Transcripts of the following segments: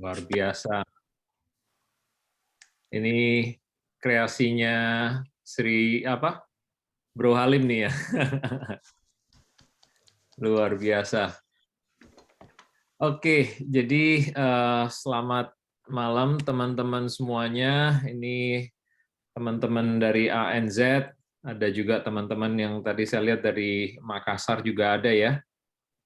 Luar biasa. Ini kreasinya Sri apa? Bro Halim nih ya. Luar biasa. Oke, jadi selamat malam teman-teman semuanya. Ini teman-teman dari ANZ, ada juga teman-teman yang tadi saya lihat dari Makassar juga ada ya.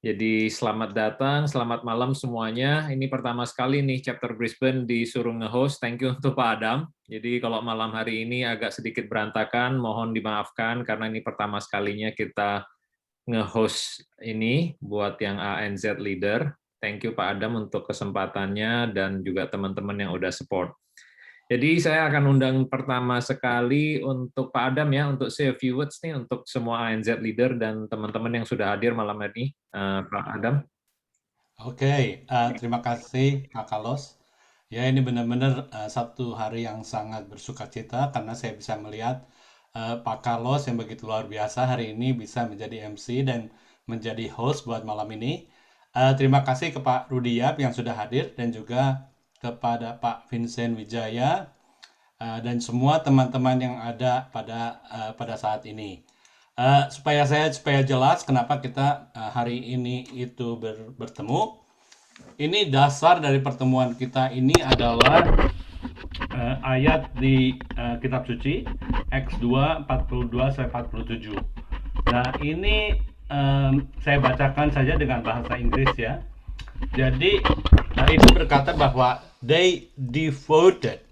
Jadi selamat datang, selamat malam semuanya. Ini pertama sekali nih chapter Brisbane disuruh nge-host. Thank you untuk Pak Adam. Jadi kalau malam hari ini agak sedikit berantakan, mohon dimaafkan karena ini pertama sekalinya kita nge-host ini buat yang ANZ Leader. Thank you Pak Adam untuk kesempatannya dan juga teman-teman yang udah support. Jadi saya akan undang pertama sekali untuk Pak Adam ya, untuk say a few words nih untuk semua ANZ Leader dan teman-teman yang sudah hadir malam ini. Pak Adam. Oke, terima kasih Kak Carlos. Ya, ini benar-benar satu hari yang sangat bersukacita karena saya bisa melihat Pak Carlos yang begitu luar biasa hari ini bisa menjadi MC dan menjadi host buat malam ini. Terima kasih ke Pak Rudi Yap yang sudah hadir dan juga kepada Pak Vincent Wijaya dan semua teman-teman yang ada pada saat ini. Supaya jelas kenapa kita hari ini itu bertemu. Ini dasar dari pertemuan kita ini adalah ayat di kitab suci X2 42 sampai 47. Nah, ini saya bacakan saja dengan bahasa Inggris ya. Jadi itu berkata bahwa they devoted,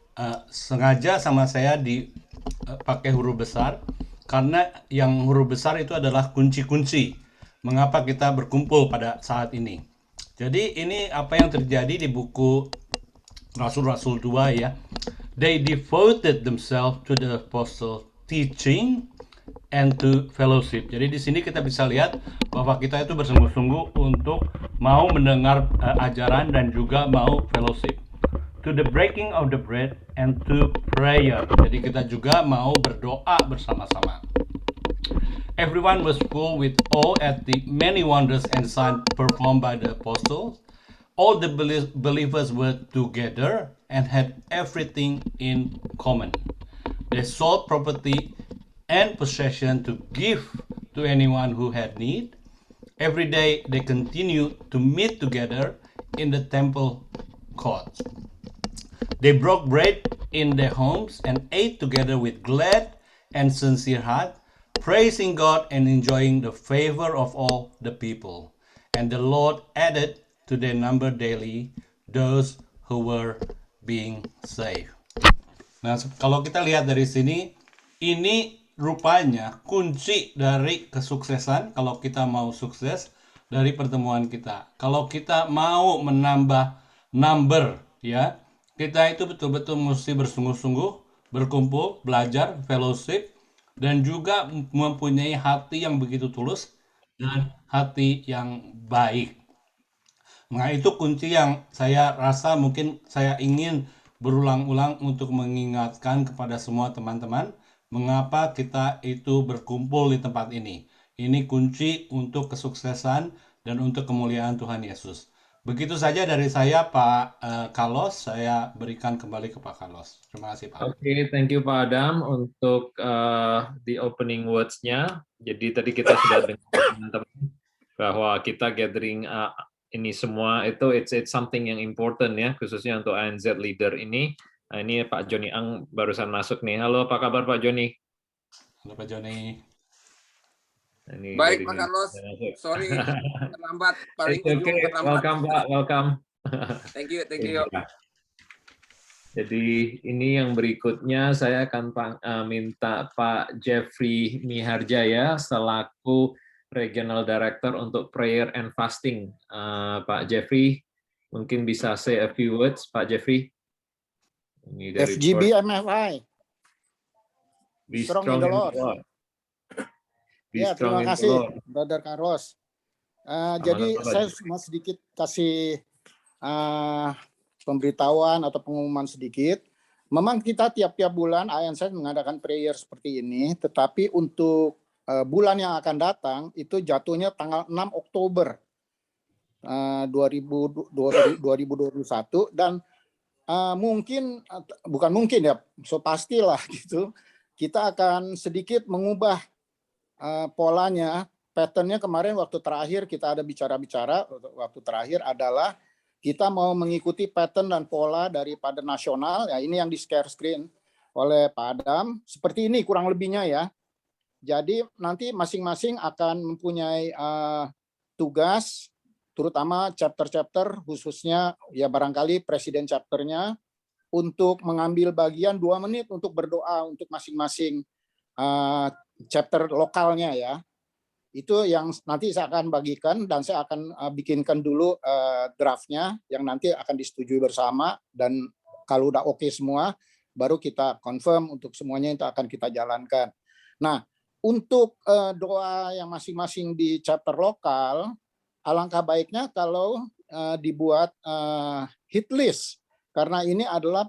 sengaja sama saya dipakai huruf besar karena yang huruf besar itu adalah kunci-kunci mengapa kita berkumpul pada saat ini. Jadi ini apa yang terjadi di buku Rasul-Rasul 2 ya. They devoted themselves to the apostle teaching and to fellowship. Jadi di sini kita bisa lihat bahwa kita itu bersungguh-sungguh untuk mau mendengar ajaran dan juga mau fellowship. To the breaking of the bread and to prayer. Jadi kita juga mau berdoa bersama-sama. Everyone was full with awe at the many wonders and signs performed by the apostles. All the believers were together and had everything in common. They sold property and possession to give to anyone who had need. Every day they continued to meet together in the temple courts. They broke bread in their homes and ate together with glad and sincere heart, praising God and enjoying the favor of all the people. And the Lord added to their number daily those who were being saved. Nah, kalau kita lihat dari sini, ini rupanya kunci dari kesuksesan kalau kita mau sukses dari pertemuan kita. Kalau kita mau menambah number ya, kita itu betul-betul mesti bersungguh-sungguh berkumpul, belajar, fellowship dan juga mempunyai hati yang begitu tulus dan hati yang baik. Nah, itu kunci yang saya rasa mungkin saya ingin berulang-ulang untuk mengingatkan kepada semua teman-teman mengapa kita itu berkumpul di tempat ini. Ini kunci untuk kesuksesan dan untuk kemuliaan Tuhan Yesus. Begitu saja dari saya, Pak Carlos. Saya berikan kembali ke Pak Carlos. Terima kasih, Pak. Oke, thank you Pak Adam untuk the opening words-nya. Jadi tadi kita sudah dengar teman-teman bahwa kita gathering ini semua itu it's something yang important ya, khususnya untuk ANZ Leader ini. Nah, ini Pak Joni Ang barusan masuk nih. Halo, apa kabar Pak Joni? Halo, Pak Joni. Ini Baik, dari Pak Carlos. Sorry terlambat, paling It's okay. ujung terlambat. Welcome Pak, welcome. Thank you. Jadi ini yang berikutnya saya akan minta Pak Jeffrey Miharjaya selaku Regional Director untuk Prayer and Fasting. Pak Jeffrey, mungkin bisa say a few words, Pak Jeffrey. Ini dari FGB MFI. Be strong in the Lord. Ya, terima kasih, Brother Carlos. Jadi saya cuma sedikit kasih pemberitahuan atau pengumuman sedikit. Memang kita tiap-tiap bulan ANZ mengadakan prayer seperti ini, tetapi untuk bulan yang akan datang itu jatuhnya tanggal 6 Oktober. 2021 dan mungkin bukan mungkin ya, so pastilah gitu, kita akan sedikit mengubah polanya, patternnya. Kemarin waktu terakhir kita ada bicara-bicara, waktu terakhir adalah kita mau mengikuti pattern dan pola daripada nasional, ya ini yang di share screen oleh Pak Adam, seperti ini kurang lebihnya ya. Jadi nanti masing-masing akan mempunyai tugas, terutama chapter-chapter, khususnya ya barangkali presiden chapternya, untuk mengambil bagian 2 menit untuk berdoa untuk masing-masing chapter lokalnya ya. Itu yang nanti saya akan bagikan dan saya akan bikinkan dulu draftnya yang nanti akan disetujui bersama, dan kalau udah oke semua baru kita confirm untuk semuanya itu akan kita jalankan. Nah, untuk doa yang masing-masing di chapter lokal, alangkah baiknya kalau dibuat hit list, karena ini adalah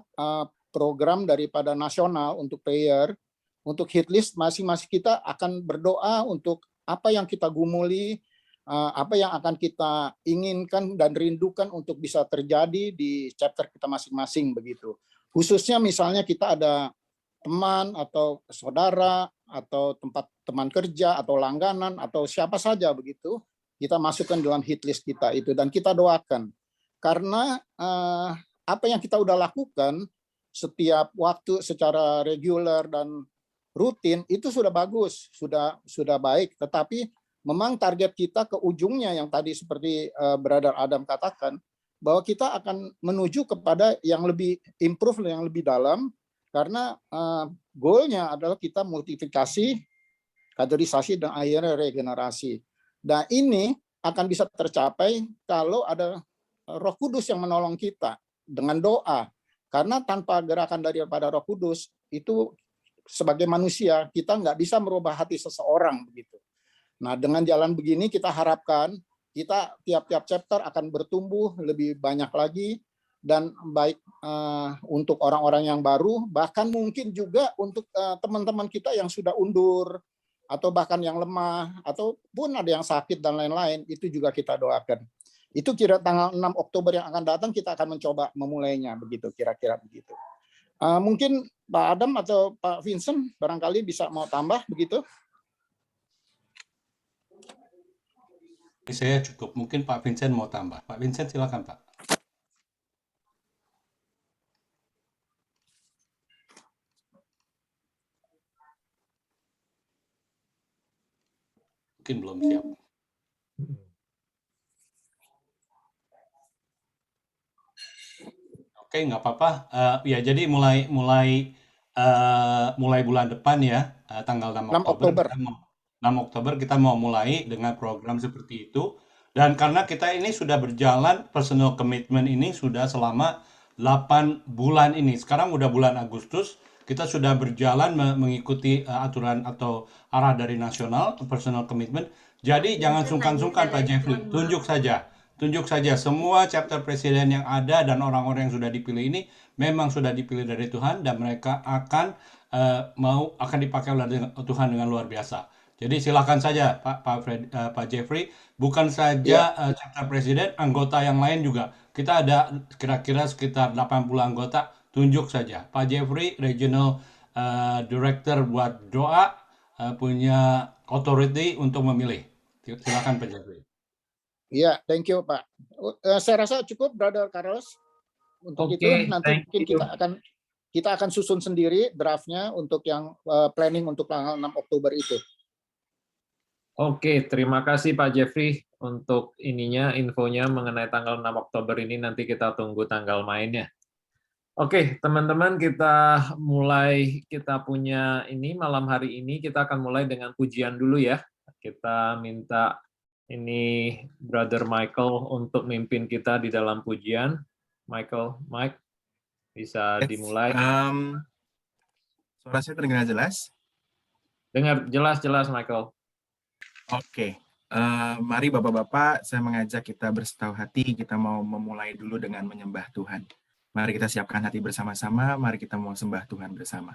program daripada nasional untuk prayer. Untuk hit list masing-masing kita akan berdoa untuk apa yang kita gumuli, apa yang akan kita inginkan dan rindukan untuk bisa terjadi di chapter kita masing-masing begitu. Khususnya misalnya kita ada teman atau saudara atau tempat teman kerja atau langganan atau siapa saja begitu, kita masukkan dalam hit list kita itu dan kita doakan. Karena apa yang kita udah lakukan setiap waktu secara reguler dan rutin itu sudah bagus, sudah baik, tetapi memang target kita ke ujungnya yang tadi seperti Brother Adam katakan, bahwa kita akan menuju kepada yang lebih improve, yang lebih dalam, karena goalnya adalah kita multiplikasi, kaderisasi, dan akhirnya regenerasi. Dan ini akan bisa tercapai kalau ada Roh Kudus yang menolong kita dengan doa, karena tanpa gerakan daripada Roh Kudus itu sebagai manusia kita nggak bisa merubah hati seseorang begitu. Nah, dengan jalan begini kita harapkan kita tiap-tiap chapter akan bertumbuh lebih banyak lagi, dan baik untuk orang-orang yang baru, bahkan mungkin juga untuk teman-teman kita yang sudah undur atau bahkan yang lemah ataupun ada yang sakit dan lain-lain, itu juga kita doakan. Itu kira tanggal 6 Oktober yang akan datang kita akan mencoba memulainya begitu, kira-kira begitu. Mungkin Pak Adam atau Pak Vincent barangkali bisa mau tambah begitu. Saya cukup, mungkin Pak Vincent mau tambah. Pak Vincent silakan Pak. Mungkin belum siap. Oke, nggak apa-apa. Ya, jadi mulai bulan depan ya, tanggal 6 Oktober. 6 Oktober kita mau mulai dengan program seperti itu. Dan karena kita ini sudah berjalan, personal commitment ini sudah selama 8 bulan ini. Sekarang udah bulan Agustus, kita sudah berjalan mengikuti aturan atau arah dari nasional, personal commitment. Jadi jangan sungkan-sungkan Pak Jeffrey, tunjuk saja semua chapter presiden yang ada dan orang-orang yang sudah dipilih ini memang sudah dipilih dari Tuhan, dan mereka akan dipakai oleh Tuhan dengan luar biasa. Jadi silakan saja Pak Jeffrey, bukan saja chapter presiden, anggota yang lain juga. Kita ada kira-kira sekitar 80 anggota, tunjuk saja. Pak Jeffrey, regional director buat doa, punya authority untuk memilih. Silakan Pak Jeffrey. Iya, thank you Pak. Saya rasa cukup Brother Carlos. Untuk itu nanti mungkin kita akan susun sendiri draftnya untuk yang planning untuk tanggal 6 Oktober itu. Oke, terima kasih Pak Jeffrey untuk infonya mengenai tanggal 6 Oktober ini. Nanti kita tunggu tanggal mainnya. Oke, teman-teman, kita punya malam hari ini kita akan mulai dengan pujian dulu ya. Kita minta ini Brother Michael untuk mimpin kita di dalam pujian. Mike, bisa dimulai. Suara saya terdengar jelas? Dengar jelas, Michael. Oke. Mari Bapak-Bapak, saya mengajak kita bersatu hati, kita mau memulai dulu dengan menyembah Tuhan. Mari kita siapkan hati bersama-sama, mari kita mau sembah Tuhan bersama.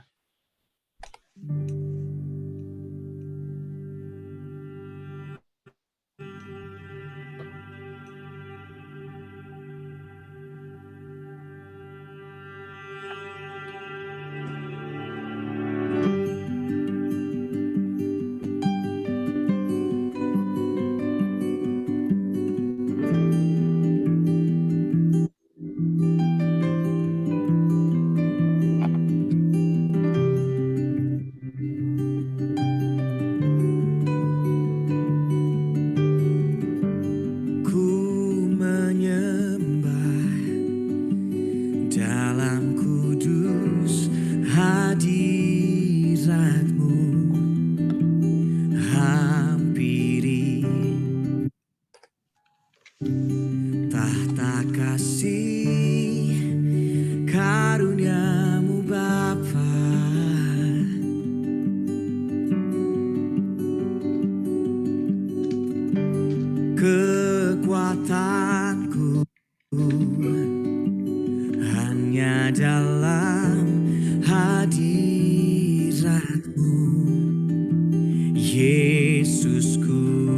Yesusku,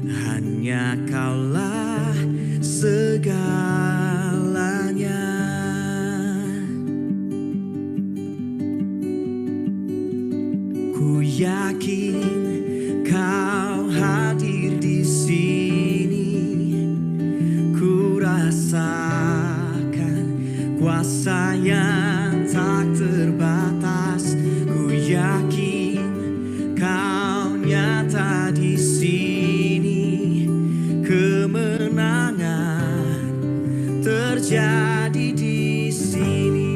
hanya Kaulah segalanya. Ku yakin Kau hadir di sini, ku rasakan kuasa yang tak terbatas. Ku yakin Kau nyata di sini, kemenangan terjadi di sini.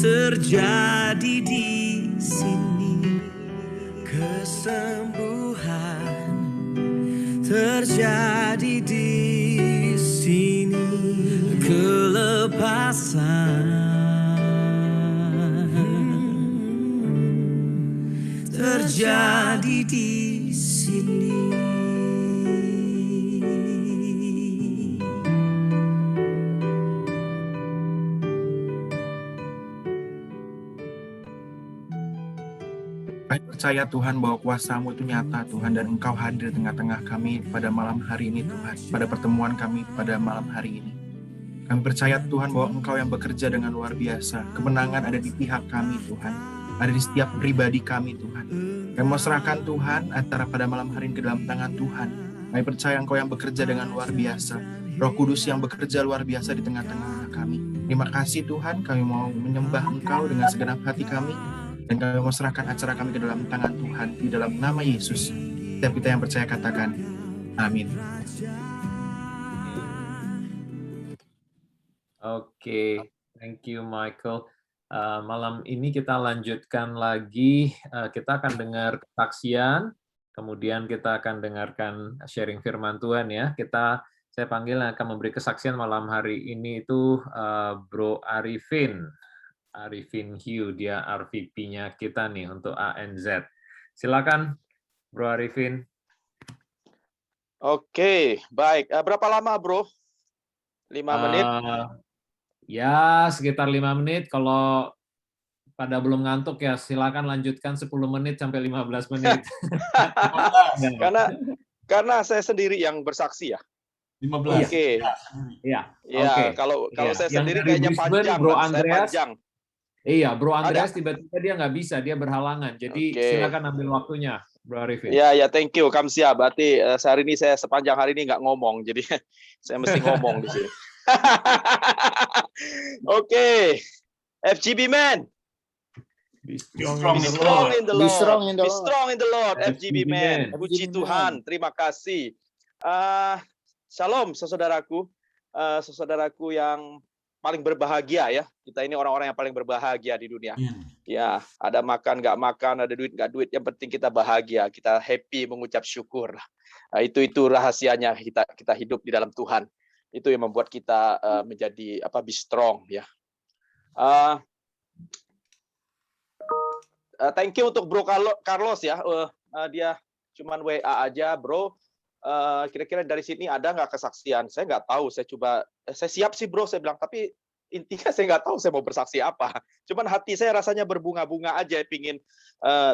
Terjadi di sini, kesembuhan terjadi di sini, kelepasan terjadi di sini. Kami percaya Tuhan bahwa kuasa-Mu itu nyata Tuhan, dan Engkau hadir di tengah-tengah kami pada malam hari ini Tuhan, pada pertemuan kami pada malam hari ini. Kami percaya Tuhan bahwa Engkau yang bekerja dengan luar biasa, kemenangan ada di pihak kami Tuhan, ada di setiap pribadi kami Tuhan. Kami mau serahkan Tuhan acara pada malam hari ini ke dalam tangan Tuhan. Kami percaya Engkau yang bekerja dengan luar biasa. Roh Kudus yang bekerja luar biasa di tengah-tengah kami. Terima kasih Tuhan, kami mau menyembah Engkau dengan segenap hati kami. Dan kami mau serahkan acara kami ke dalam tangan Tuhan. Di dalam nama Yesus. Setiap kita yang percaya katakan, amin. Oke, thank you Michael. Malam ini kita lanjutkan lagi, kita akan dengar kesaksian, kemudian kita akan dengarkan sharing firman Tuhan ya. Saya panggil yang akan memberi kesaksian malam hari ini itu Bro Arifin Hugh, dia RVP-nya kita nih untuk ANZ. Silakan Bro Arifin. Oke, baik. Berapa lama, Bro? 5 menit? Ya, sekitar 5 menit. Kalau pada belum ngantuk ya, silakan lanjutkan 10 menit sampai 15 menit. karena saya sendiri yang bersaksi ya. 15. Oke. Iya. Ya, Oke. kalau Iya. saya Yang sendiri dari kayaknya Brisbane, panjang, Bro Bang. Saya Andreas. panjang. Iya, Bro Andreas tiba-tiba dia nggak bisa, dia berhalangan. Jadi Oke. silakan ambil waktunya, Bro Arifin. Ya, thank you, Kamsia. Berarti hari ini saya sepanjang hari ini nggak ngomong, jadi saya mesti ngomong di sini. Oke. FGB man. Be Be strong in the strong Lord. in the Be Lord. strong in the Be Lord. strong in the Lord. FGB FGB man. man. Puji FGB Tuhan. man. Terima kasih. Shalom, saudaraku. Saudaraku yang paling berbahagia ya. Kita ini orang-orang yang paling berbahagia di dunia. Ya, ada makan nggak makan, ada duit nggak duit. Yang penting kita bahagia, kita happy, mengucap syukur. Itu rahasianya kita hidup di dalam Tuhan. Itu yang membuat kita menjadi be strong ya. Thank you untuk Bro Carlos ya. Dia cuman WA aja, Bro. Kira-kira dari sini ada nggak kesaksian? Saya nggak tahu. Saya siap sih, Bro. Saya bilang, tapi intinya saya nggak tahu saya mau bersaksi apa. Cuman hati saya rasanya berbunga-bunga aja, pingin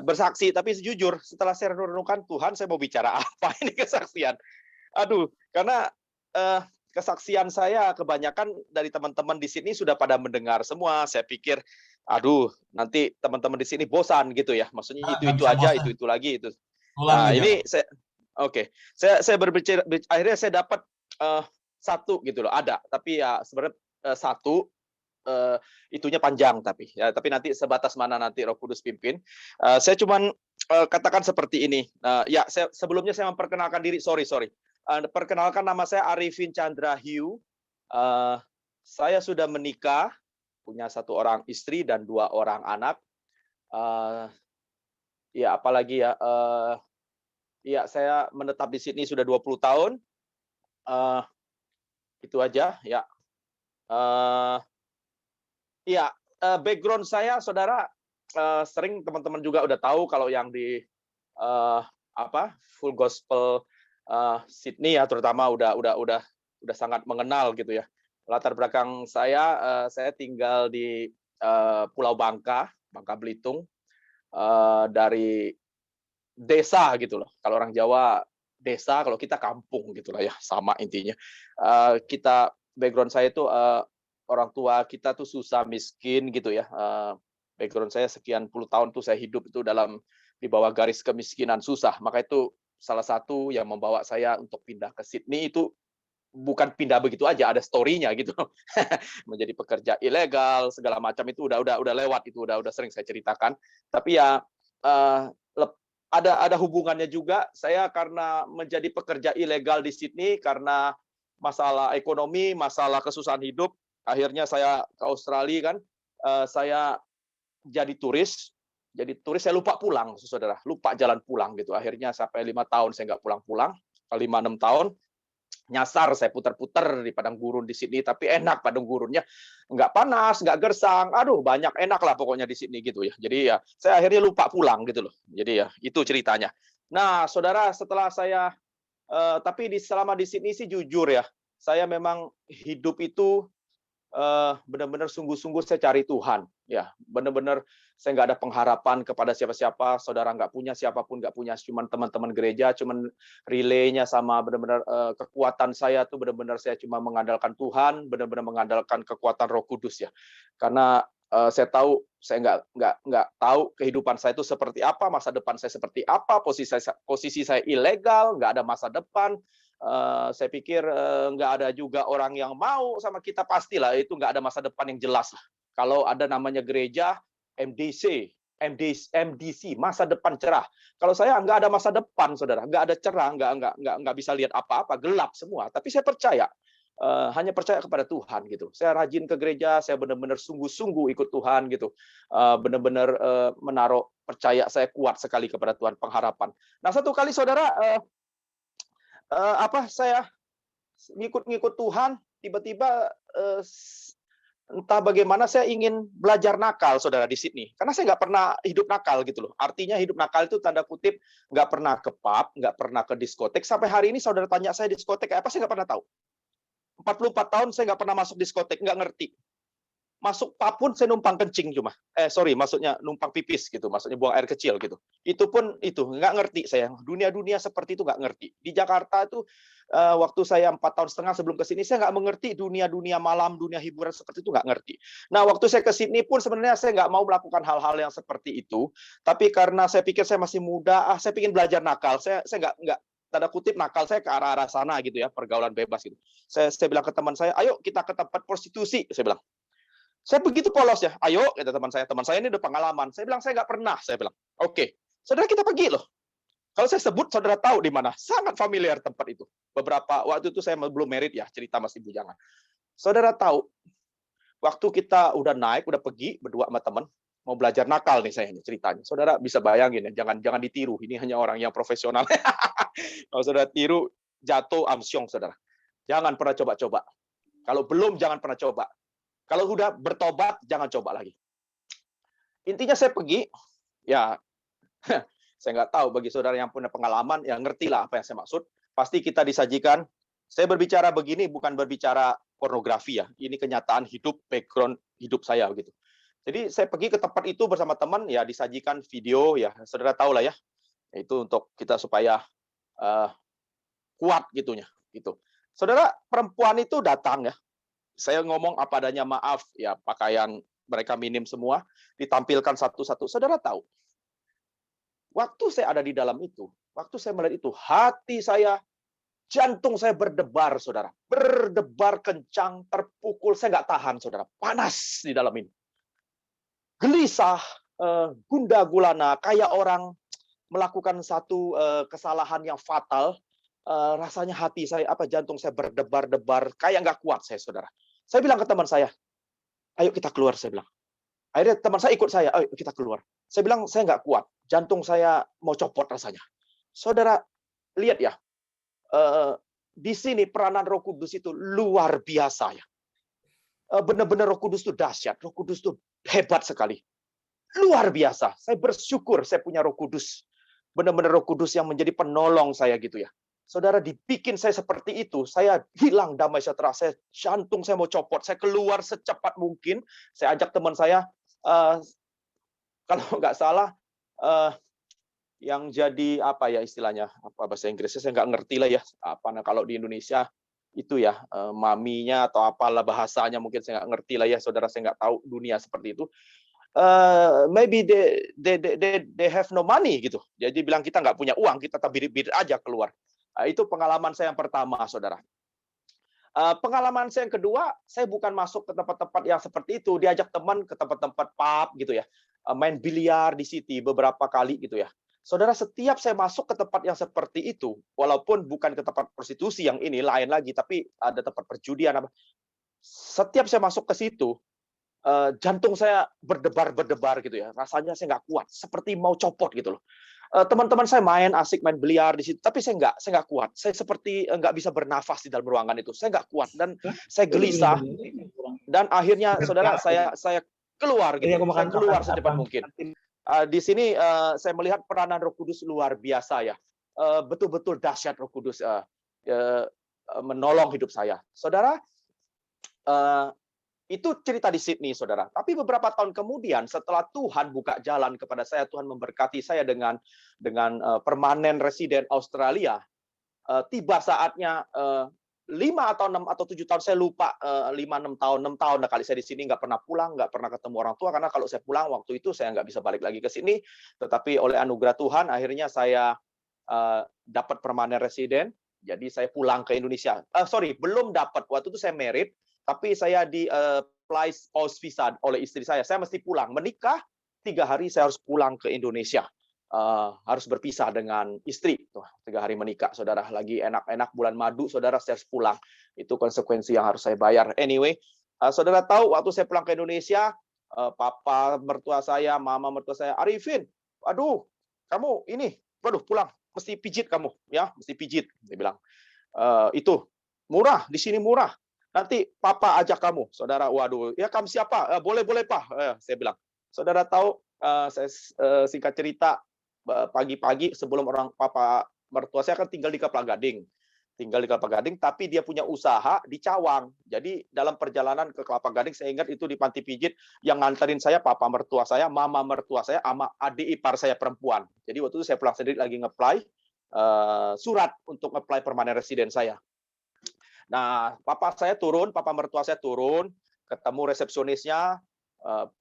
bersaksi. Tapi jujur, setelah saya renungkan Tuhan, saya mau bicara apa ini kesaksian? Aduh, karena kesaksian saya kebanyakan dari teman-teman di sini sudah pada mendengar semua. Saya pikir, aduh, nanti teman-teman di sini bosan gitu ya. Maksudnya itu aja, itu lagi itu. Nah, ini saya berbicara, akhirnya saya dapat satu gitu loh, ada. Tapi ya sebenarnya satu itunya panjang tapi nanti sebatas mana nanti Roh Kudus pimpin. Saya cuman katakan seperti ini. Sebelumnya saya memperkenalkan diri. Sorry. Perkenalkan, nama saya Arifin Chandra Hugh. Saya sudah menikah, punya 1 orang istri dan 2 orang anak. Apalagi ya. Saya menetap di sini sudah 20 tahun. Itu aja ya. Background saya, saudara, sering teman-teman juga udah tahu kalau yang di Full Gospel Sydney ya, terutama udah sangat mengenal gitu ya. Latar belakang saya tinggal di Pulau Bangka Belitung, dari desa gitu loh. Kalau orang Jawa desa, kalau kita kampung gitulah ya, sama intinya. Background saya itu orang tua kita tuh susah miskin gitu ya. Background saya sekian puluh tahun tuh saya hidup itu di bawah garis kemiskinan, susah. Maka itu salah satu yang membawa saya untuk pindah ke Sydney. Itu bukan pindah begitu aja, ada story-nya gitu. Menjadi pekerja ilegal segala macam itu udah lewat, itu udah sering saya ceritakan. Tapi ya ada hubungannya juga. Saya karena menjadi pekerja ilegal di Sydney karena masalah ekonomi, masalah kesusahan hidup, akhirnya saya ke Australia kan. Saya jadi turis saya lupa pulang, saudara, lupa jalan pulang gitu. Akhirnya sampai 5 tahun saya nggak pulang-pulang, 5-6 tahun nyasar, saya putar-putar di padang gurun di Sydney, tapi enak padang gurunnya, nggak panas, nggak gersang, aduh banyak enak lah pokoknya di Sydney gitu ya. Jadi ya saya akhirnya lupa pulang gitu loh. Jadi ya itu ceritanya. Nah, saudara, setelah saya tapi selama di Sydney sih jujur ya, saya memang hidup itu benar-benar sungguh-sungguh saya cari Tuhan ya, benar-benar saya nggak ada pengharapan kepada siapa-siapa. Saudara nggak punya, siapapun nggak punya, cuman teman-teman gereja, cuman relaynya sama benar-benar kekuatan saya tuh benar-benar saya cuma mengandalkan Tuhan, benar-benar mengandalkan kekuatan Roh Kudus ya. Karena Saya tahu saya nggak tahu kehidupan saya itu seperti apa, masa depan saya seperti apa, posisi saya ilegal, nggak ada masa depan. Saya pikir nggak ada juga orang yang mau sama kita, pastilah itu nggak ada masa depan yang jelas lah. Kalau ada namanya gereja MDC, masa depan cerah. Kalau saya nggak ada masa depan, saudara, nggak ada cerah, nggak bisa lihat apa-apa, gelap semua. Tapi saya percaya, hanya percaya kepada Tuhan gitu. Saya rajin ke gereja, saya benar-benar sungguh-sungguh ikut Tuhan gitu. Benar-benar menaruh percaya saya kuat sekali kepada Tuhan, pengharapan. Nah, satu kali saudara, saya ngikut Tuhan, tiba-tiba entah bagaimana saya ingin belajar nakal, saudara, di Sydney. Karena saya nggak pernah hidup nakal gitu loh. Artinya hidup nakal itu tanda kutip nggak pernah ke pub, nggak pernah ke diskotek. Sampai hari ini saudara tanya saya diskotek kayak apa, saya nggak pernah tahu. 44 tahun saya nggak pernah masuk diskotek, nggak ngerti. Masuk pub pun saya numpang kencing cuma. Maksudnya numpang pipis gitu, maksudnya buang air kecil gitu. Itu pun nggak ngerti saya. Dunia-dunia seperti itu nggak ngerti. Di Jakarta itu waktu saya 4 tahun setengah sebelum ke sini, saya nggak mengerti dunia-dunia malam, dunia hiburan seperti itu nggak ngerti. Nah, waktu saya ke Sydney pun sebenarnya saya nggak mau melakukan hal-hal yang seperti itu. Tapi karena saya pikir saya masih muda, saya ingin belajar nakal. Saya nggak tanda kutip nakal saya ke arah-arah sana gitu ya, pergaulan bebas gitu. Saya bilang ke teman saya, ayo kita ke tempat prostitusi, saya bilang. Saya begitu polos ya, ayo, kata teman saya ini udah pengalaman. Saya bilang, saya nggak pernah, saya bilang. Oke, saudara kita pergi loh. Kalau saya sebut, saudara tahu di mana. Sangat familiar tempat itu. Beberapa, waktu itu saya belum married ya, cerita masih bujangan. Saudara tahu, waktu kita udah naik, udah pergi, berdua sama teman, mau belajar nakal nih saya ceritanya. Saudara bisa bayangin ya, jangan ditiru. Ini hanya orang yang profesional. Kalau saudara tiru, jatuh amsyong, saudara. Jangan pernah coba-coba. Kalau belum, jangan pernah coba. Kalau sudah bertobat, jangan coba lagi. Intinya saya pergi, ya saya nggak tahu bagi saudara yang punya pengalaman, ya ngertilah apa yang saya maksud. Pasti kita disajikan. Saya berbicara begini bukan berbicara pornografi ya. Ini kenyataan hidup, background hidup saya gitu. Jadi saya pergi ke tempat itu bersama teman, ya disajikan video, ya saudara tahu lah ya. Itu untuk kita supaya kuat gitunya. Gitu. Saudara, perempuan itu datang ya. Saya ngomong apa adanya, maaf ya, pakaian mereka minim semua, ditampilkan satu-satu. Saudara tahu, waktu saya ada di dalam itu, waktu saya melihat itu, hati saya, jantung saya berdebar, saudara. Berdebar kencang, terpukul, saya nggak tahan, saudara. Panas di dalam ini. Gelisah, gundah gulana, kayak orang melakukan satu kesalahan yang fatal. Rasanya hati saya, jantung saya berdebar-debar, kayak nggak kuat saya, saudara. Saya bilang ke teman saya, ayo kita keluar, saya bilang. Akhirnya teman saya ikut saya, ayo kita keluar. Saya bilang, saya nggak kuat, jantung saya mau copot rasanya. Saudara, lihat ya, di sini peranan Roh Kudus itu luar biasa ya. Benar-benar Roh Kudus itu dahsyat, Roh Kudus itu hebat sekali. Luar biasa, saya bersyukur saya punya Roh Kudus. Benar-benar Roh Kudus yang menjadi penolong saya gitu ya. Saudara, dibikin saya seperti itu, saya hilang damai sejahtera, jantung saya mau copot, saya keluar secepat mungkin, saya ajak teman saya, kalau nggak salah, yang jadi apa ya istilahnya, apa bahasa Inggrisnya saya nggak ngerti lah ya, kalau di Indonesia itu ya, maminya atau apalah bahasanya, mungkin saya nggak ngerti lah ya, saudara, saya nggak tahu dunia seperti itu. Maybe they have no money gitu, jadi bilang kita nggak punya uang, kita birit-birit aja keluar. Itu pengalaman saya yang pertama, saudara. Pengalaman saya yang kedua, saya bukan masuk ke tempat-tempat yang seperti itu, diajak teman ke tempat-tempat pub gitu ya, main biliar di City beberapa kali gitu ya. Saudara, setiap saya masuk ke tempat yang seperti itu, walaupun bukan ke tempat prostitusi yang ini lain lagi, tapi ada tempat perjudian apa. Setiap saya masuk ke situ, jantung saya berdebar gitu ya, rasanya saya nggak kuat, seperti mau copot gitu loh. Teman-teman saya main asik, main biliar di situ, tapi saya nggak kuat. Saya seperti nggak bisa bernafas di dalam ruangan itu. Saya nggak kuat dan saya gelisah. Dan akhirnya, saudara, saya keluar gitu. Saya keluar secepat mungkin. Di sini saya melihat peranan Roh Kudus luar biasa ya. Betul-betul dahsyat Roh Kudus menolong hidup saya. Saudara, itu cerita di Sydney, saudara. Tapi beberapa tahun kemudian, setelah Tuhan buka jalan kepada saya, Tuhan memberkati saya dengan permanen residen Australia. Tiba saatnya 5 atau 6 atau 7 tahun, saya lupa, 5, 6 tahun lah kali saya di sini, nggak pernah pulang, nggak pernah ketemu orang tua, karena kalau saya pulang waktu itu saya nggak bisa balik lagi ke sini. Tetapi oleh anugerah Tuhan, akhirnya saya dapat permanent resident, jadi saya pulang ke Indonesia. Belum dapat, waktu itu saya married, tapi saya di apply spouse visa oleh istri saya. Saya mesti pulang, menikah 3 hari saya harus pulang ke Indonesia. Harus berpisah dengan istri. 3 hari menikah, saudara. Lagi enak-enak bulan madu, saudara, saya harus pulang. Itu konsekuensi yang harus saya bayar. Anyway, saudara tahu, waktu saya pulang ke Indonesia, papa mertua saya, mama mertua saya, Arifin, aduh, kamu ini, waduh, pulang, mesti pijit kamu, ya, mesti pijit. Dia bilang, itu murah, di sini murah. Nanti papa ajak kamu, saudara. Waduh, ya kamu siapa? Boleh, pak. Saya bilang, saudara tahu, saya singkat cerita, pagi-pagi sebelum orang papa mertua saya kan tinggal di Kelapa Gading, tapi dia punya usaha di Cawang. Jadi dalam perjalanan ke Kelapa Gading, saya ingat itu di panti pijit, yang nganterin saya papa mertua saya, mama mertua saya, sama adik ipar saya perempuan. Jadi waktu itu saya pulang sendiri lagi nge-apply surat untuk apply permanent resident saya. Nah, papa mertua saya turun, ketemu resepsionisnya,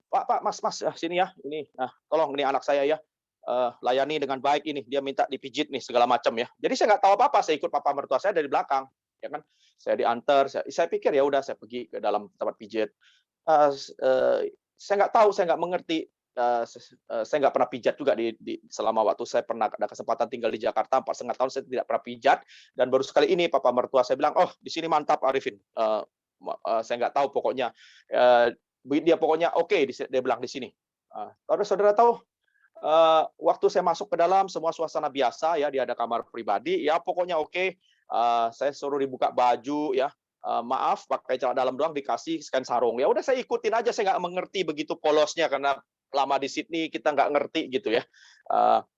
Pak, Mas, sini ya, ini, tolong ini anak saya ya, layani dengan baik ini, dia minta dipijit nih segala macam ya. Jadi saya nggak tahu apa-apa, saya ikut papa mertua saya dari belakang, ya kan. Saya diantar, saya pikir ya udah saya pergi ke dalam tempat pijit. Saya nggak tahu, saya nggak mengerti. Saya nggak pernah pijat juga selama waktu saya pernah ada kesempatan tinggal di Jakarta 4,5 tahun, saya tidak pernah pijat, dan baru sekali ini papa mertua saya bilang, oh di sini mantap Arifin. Saya nggak tahu pokoknya, dia pokoknya oke, dia bilang di sini. Saudara tahu, waktu saya masuk ke dalam, semua suasana biasa ya, dia ada kamar pribadi, ya pokoknya oke. Saya suruh dibuka baju ya, maaf pakai celana dalam doang, dikasih kain sarung. Ya udah saya ikutin aja, saya nggak mengerti begitu polosnya karena lama di Sydney kita nggak ngerti gitu ya.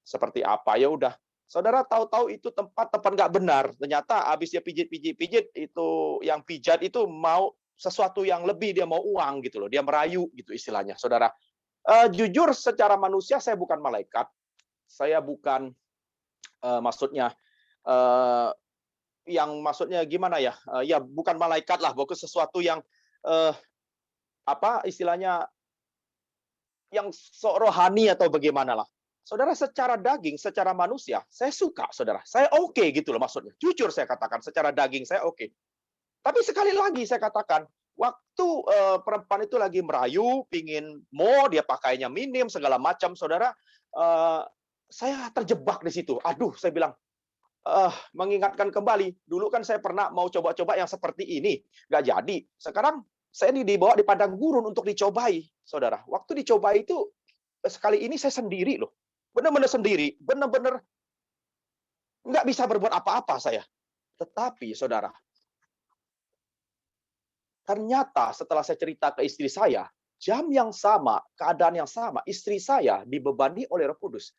Seperti apa ya udah. Saudara tahu-tahu itu tempat nggak benar. Ternyata habis dia pijit itu, yang pijat itu mau sesuatu yang lebih, dia mau uang gitu loh, dia merayu gitu istilahnya, saudara. Jujur secara manusia saya bukan malaikat, saya bukan maksudnya gimana ya, ya bukan malaikat lah, bukan sesuatu yang apa istilahnya yang sok rohani atau bagaimana lah. Saudara, secara daging, secara manusia, saya suka, saudara. Saya oke gitu loh maksudnya. Jujur saya katakan, secara daging saya oke. Tapi sekali lagi saya katakan, waktu perempuan itu lagi merayu, pingin dia pakainya minim, segala macam, saudara, saya terjebak di situ. Aduh, saya bilang, mengingatkan kembali, dulu kan saya pernah mau coba-coba yang seperti ini, nggak jadi. Sekarang saya dibawa di padang gurun untuk dicobai, saudara. Waktu dicobai itu, sekali ini saya sendiri loh. Benar-benar sendiri, benar-benar nggak bisa berbuat apa-apa saya. Tetapi, saudara, ternyata setelah saya cerita ke istri saya, jam yang sama, keadaan yang sama, istri saya dibebani oleh Roh Kudus.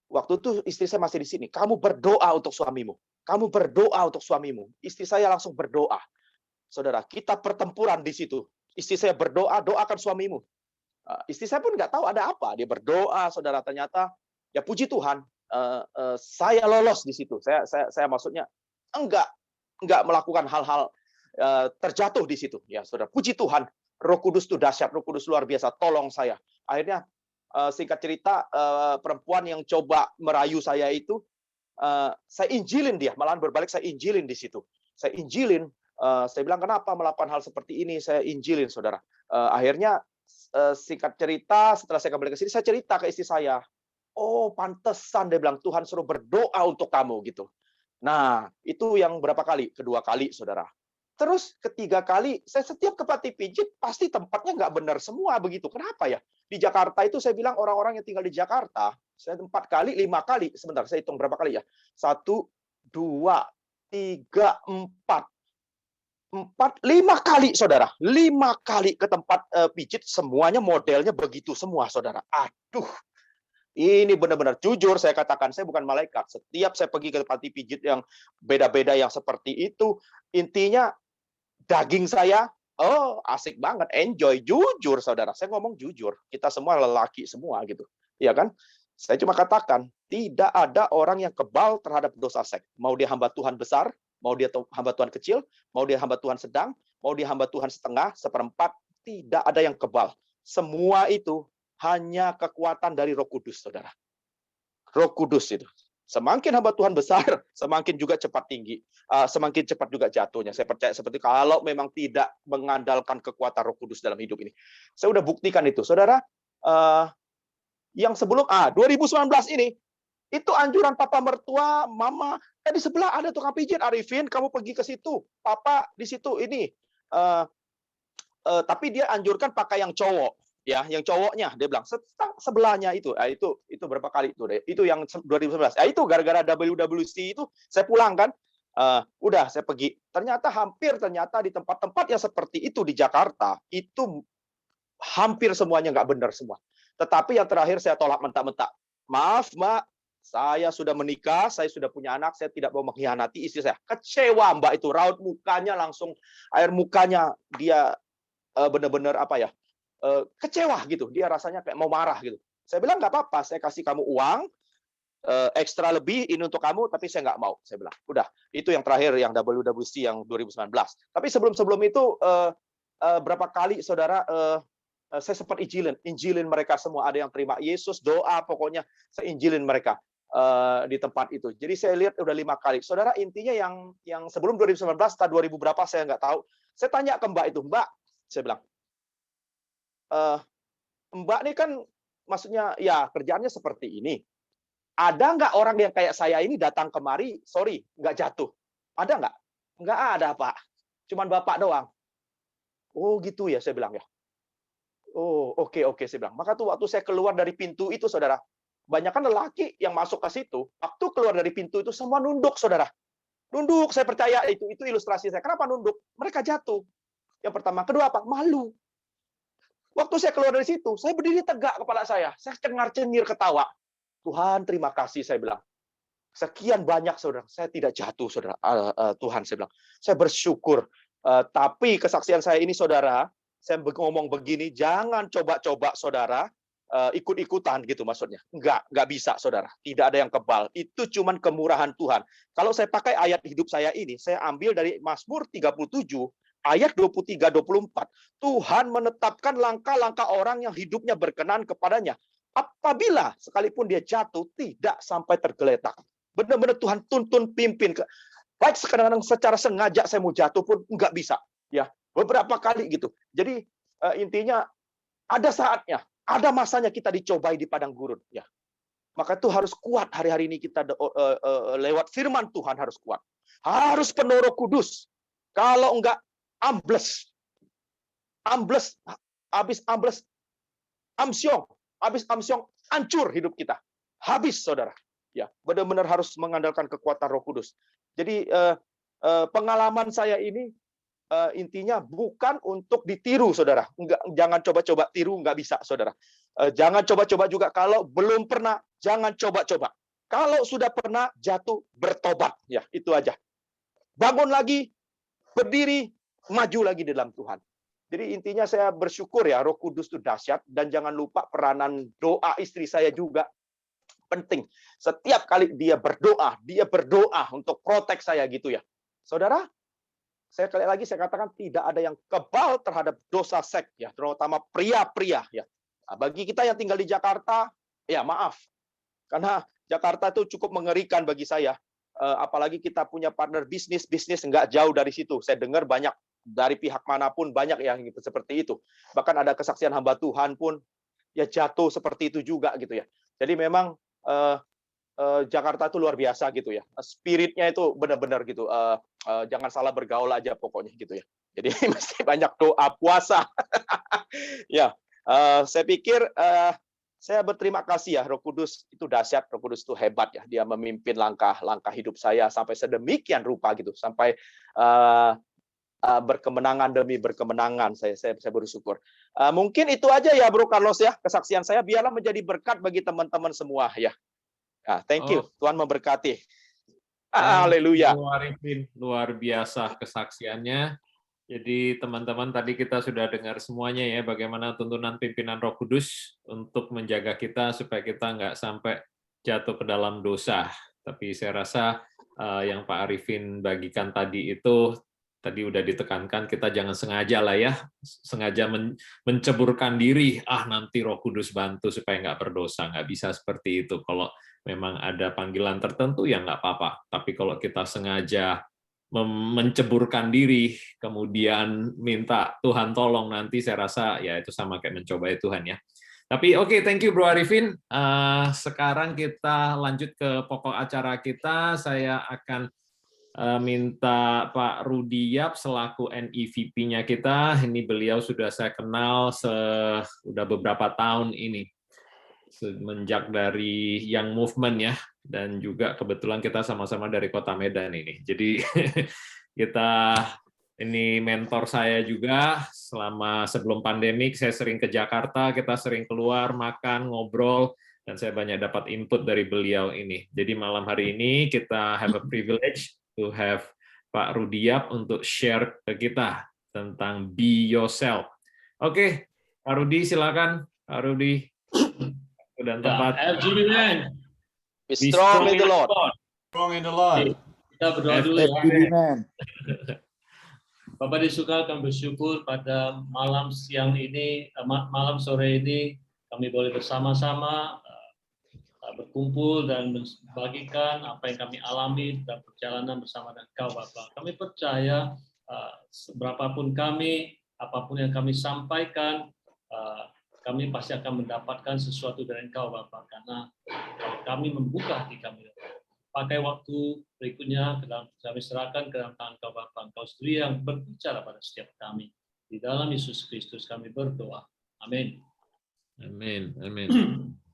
Waktu itu istri saya masih di sini. Kamu berdoa untuk suamimu. Kamu berdoa untuk suamimu. Istri saya langsung berdoa. Saudara, kita pertempuran di situ. Istri saya berdoa, doakan suamimu. Istri saya pun nggak tahu ada apa. Dia berdoa, saudara. Ternyata, ya puji Tuhan, saya lolos di situ. Saya maksudnya enggak melakukan hal-hal terjatuh di situ. Ya, saudara. Puji Tuhan, Roh Kudus itu dahsyat, Roh Kudus luar biasa. Tolong saya. Akhirnya, singkat cerita, perempuan yang coba merayu saya itu, saya injilin dia. Malahan berbalik, saya injilin di situ. Saya injilin. Saya bilang, kenapa melakukan hal seperti ini? Saya injilin, saudara. Akhirnya, singkat cerita, setelah saya kembali ke sini, saya cerita ke istri saya. Oh, pantesan, dia bilang, Tuhan suruh berdoa untuk kamu, gitu. Nah, itu yang berapa kali? Kedua kali, saudara. Terus ketiga kali, saya setiap ke panti pijit, pasti tempatnya nggak benar semua, begitu. Kenapa ya? Di Jakarta itu saya bilang, orang-orang yang tinggal di Jakarta, saya 4 kali, 5 kali, sebentar, saya hitung berapa kali ya? 1, 2, 3, 4. 5 kali, saudara. 5 kali ke tempat pijit, semuanya modelnya begitu semua, saudara. Aduh, ini benar-benar jujur saya katakan, saya bukan malaikat. Setiap saya pergi ke panti pijit yang beda-beda yang seperti itu, intinya daging saya, oh asik banget, enjoy, jujur, saudara. Saya ngomong jujur, kita semua lelaki semua gitu, ya kan? Saya cuma katakan, tidak ada orang yang kebal terhadap dosa seks. Mau dia hamba Tuhan besar, Mau dia hamba Tuhan kecil, mau dia hamba Tuhan sedang, mau dia hamba Tuhan setengah, seperempat, tidak ada yang kebal. Semua itu hanya kekuatan dari Roh Kudus, saudara. Roh Kudus itu. Semakin hamba Tuhan besar, semakin juga cepat tinggi, semakin cepat juga jatuhnya. Saya percaya seperti kalau memang tidak mengandalkan kekuatan Roh Kudus dalam hidup ini. Saya udah buktikan itu, saudara. Yang sebelum 2019 ini, itu anjuran papa mertua, mama. Di sebelah ada tukang pijit, Arifin, kamu pergi ke situ. Papa di situ ini. Tapi dia anjurkan pakai yang cowok. Ya, yang cowoknya dia bilang sebelahnya itu berapa kali itu deh. Itu yang 2011. Itu gara-gara WWC itu saya pulang kan. Udah saya pergi. Ternyata di tempat-tempat yang seperti itu di Jakarta itu hampir semuanya nggak benar semua. Tetapi yang terakhir saya tolak mentah-mentah. Maaf, Mbak, saya sudah menikah, saya sudah punya anak, saya tidak mau mengkhianati istri saya. Kecewa Mbak itu, raut mukanya langsung air mukanya dia benar-benar kecewa gitu, dia rasanya kayak mau marah gitu. Saya bilang nggak apa-apa, saya kasih kamu uang ekstra lebih ini untuk kamu, tapi saya nggak mau. Saya bilang, udah. Itu yang terakhir yang WWC yang 2019. Tapi sebelum itu berapa kali saudara saya sempat injilin mereka semua. Ada yang terima Yesus, doa, pokoknya saya injilin mereka di tempat itu. Jadi saya lihat udah 5 kali. Saudara, intinya yang sebelum 2019 atau 2000 berapa saya nggak tahu. Saya tanya ke Mbak itu, Mbak, saya bilang, Mbak ini kan maksudnya ya kerjaannya seperti ini. Ada nggak orang yang kayak saya ini datang kemari, sorry, nggak jatuh? Ada nggak? Nggak ada, Pak. Cuman Bapak doang. Oh gitu ya, saya bilang ya. Oh oke, saya bilang. Maka tuh waktu saya keluar dari pintu itu, saudara, banyak kan lelaki yang masuk ke situ. Waktu keluar dari pintu itu semua nunduk, saudara. Nunduk, saya percaya itu ilustrasi saya. Kenapa nunduk? Mereka jatuh. Yang pertama, kedua apa? Malu. Waktu saya keluar dari situ, saya berdiri tegak kepala saya. Saya cengar-cengir ketawa. Tuhan, terima kasih, saya bilang. Sekian banyak, saudara. Saya tidak jatuh, saudara. Tuhan, saya bilang. Saya bersyukur. Tapi kesaksian saya ini, saudara, saya ngomong begini, jangan coba-coba, saudara, ikut-ikutan gitu maksudnya. Nggak bisa, saudara. Tidak ada yang kebal. Itu cuman kemurahan Tuhan. Kalau saya pakai ayat hidup saya ini, saya ambil dari Mazmur 37, ayat 23-24, Tuhan menetapkan langkah-langkah orang yang hidupnya berkenan kepadanya. Apabila sekalipun dia jatuh, tidak sampai tergeletak. Benar-benar Tuhan tuntun, pimpin. Baik sekarang secara sengaja saya mau jatuh pun nggak bisa. Ya, beberapa kali gitu. Jadi intinya ada saatnya, ada masanya kita dicobai di padang gurun. Ya, maka itu harus kuat hari-hari ini kita lewat firman Tuhan harus kuat. Harus penuh Roh Kudus. Kalau enggak, ambles, habis amsyong, hancur hidup kita, habis saudara. Ya, benar-benar harus mengandalkan kekuatan Roh Kudus. Jadi pengalaman saya ini intinya bukan untuk ditiru, saudara. Jangan coba-coba tiru, nggak bisa, saudara. Jangan coba-coba juga kalau belum pernah, jangan coba-coba. Kalau sudah pernah jatuh, bertobat, ya itu aja. Bangun lagi, berdiri, maju lagi di dalam Tuhan. Jadi intinya saya bersyukur ya, Roh Kudus itu dahsyat, dan jangan lupa peranan doa istri saya juga penting. Setiap kali dia berdoa untuk protek saya gitu ya. Saudara, saya kali lagi saya katakan tidak ada yang kebal terhadap dosa seks ya, terutama pria-pria ya. Nah, bagi kita yang tinggal di Jakarta, ya maaf. Karena Jakarta itu cukup mengerikan bagi saya. Apalagi kita punya partner bisnis nggak jauh dari situ. Saya dengar banyak dari pihak manapun banyak yang gitu seperti itu. Bahkan ada kesaksian hamba Tuhan pun ya jatuh seperti itu juga gitu ya. Jadi memang Jakarta itu luar biasa gitu ya. Spiritnya itu benar-benar gitu. Jangan salah bergaul aja pokoknya gitu ya. Jadi mesti banyak doa, puasa. Ya, saya pikir saya berterima kasih ya, Roh Kudus itu dahsyat, Roh Kudus itu hebat ya. Dia memimpin langkah-langkah hidup saya sampai sedemikian rupa gitu, sampai berkemenangan demi berkemenangan. Saya bersyukur. Mungkin itu aja ya, Bro Carlos ya, kesaksian saya. Biarlah menjadi berkat bagi teman-teman semua ya. Thank you. Tuhan memberkati. Haleluya. Luar biasa kesaksiannya. Jadi teman-teman tadi kita sudah dengar semuanya ya bagaimana tuntunan pimpinan Roh Kudus untuk menjaga kita supaya kita nggak sampai jatuh ke dalam dosa. Tapi saya rasa yang Pak Arifin bagikan tadi itu, tadi udah ditekankan kita jangan sengaja lah ya, sengaja menceburkan diri, nanti Roh Kudus bantu supaya nggak berdosa, nggak bisa seperti itu. Kalau memang ada panggilan tertentu ya nggak apa-apa. Tapi kalau kita sengaja menceburkan diri, kemudian minta Tuhan tolong, nanti saya rasa ya itu sama kayak mencobai Tuhan ya. Tapi oke, thank you Bro Arifin. Sekarang kita lanjut ke pokok acara kita. Saya akan minta Pak Rudi Yap selaku NEVP-nya kita. Ini beliau sudah saya kenal sudah beberapa tahun ini, semenjak dari Young Movement ya, dan juga kebetulan kita sama-sama dari Kota Medan ini. Jadi kita ini mentor saya juga. Selama sebelum pandemik saya sering ke Jakarta, kita sering keluar makan, ngobrol, dan saya banyak dapat input dari beliau ini. Jadi malam hari ini kita have a privilege to have Pak Rudi Yap untuk share ke kita tentang be yourself. Oke, Pak Rudi silakan. Pak Rudi. Dan tempat. Be strong in the Lord. Strong in the Lord. Kita berdoa dulu ya. Bapak di surga, kami bersyukur pada malam siang ini, malam sore ini kami boleh bersama-sama berkumpul dan membagikan apa yang kami alami dalam perjalanan bersama dengan Kau Bapak. Kami percaya berapapun kami, apapun yang kami sampaikan, kami pasti akan mendapatkan sesuatu dari Engkau Bapak, karena kalau kami membuka hati kami, pakai waktu berikutnya kami serahkan ke dalam tangan Engkau Bapak. Engkau sendiri yang berbicara pada setiap kami. Di dalam Yesus Kristus kami berdoa. Amin. Amin. Amin.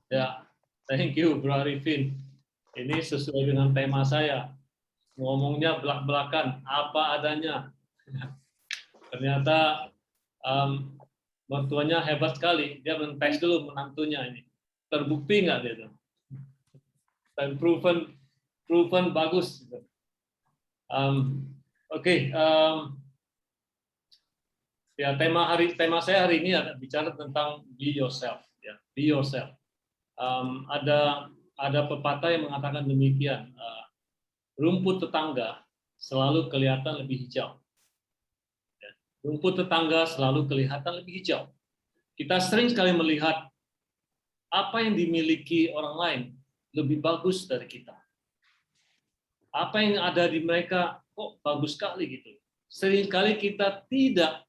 Ya, thank you Bro Arifin. Ini sesuai dengan tema saya. Ngomongnya belak-belakan, apa adanya. Ternyata mertuanya hebat sekali, dia mentes dulu menantunya ini. Terbukti nggak dia itu? Dan proven bagus. Ya tema saya hari ini ada bicara tentang be yourself. Ya, be yourself. Ada pepatah yang mengatakan demikian. Rumput tetangga selalu kelihatan lebih hijau. Rumput tetangga selalu kelihatan lebih hijau. Kita sering sekali melihat apa yang dimiliki orang lain lebih bagus dari kita. Apa yang ada di mereka kok bagus sekali gitu. Sering kali kita tidak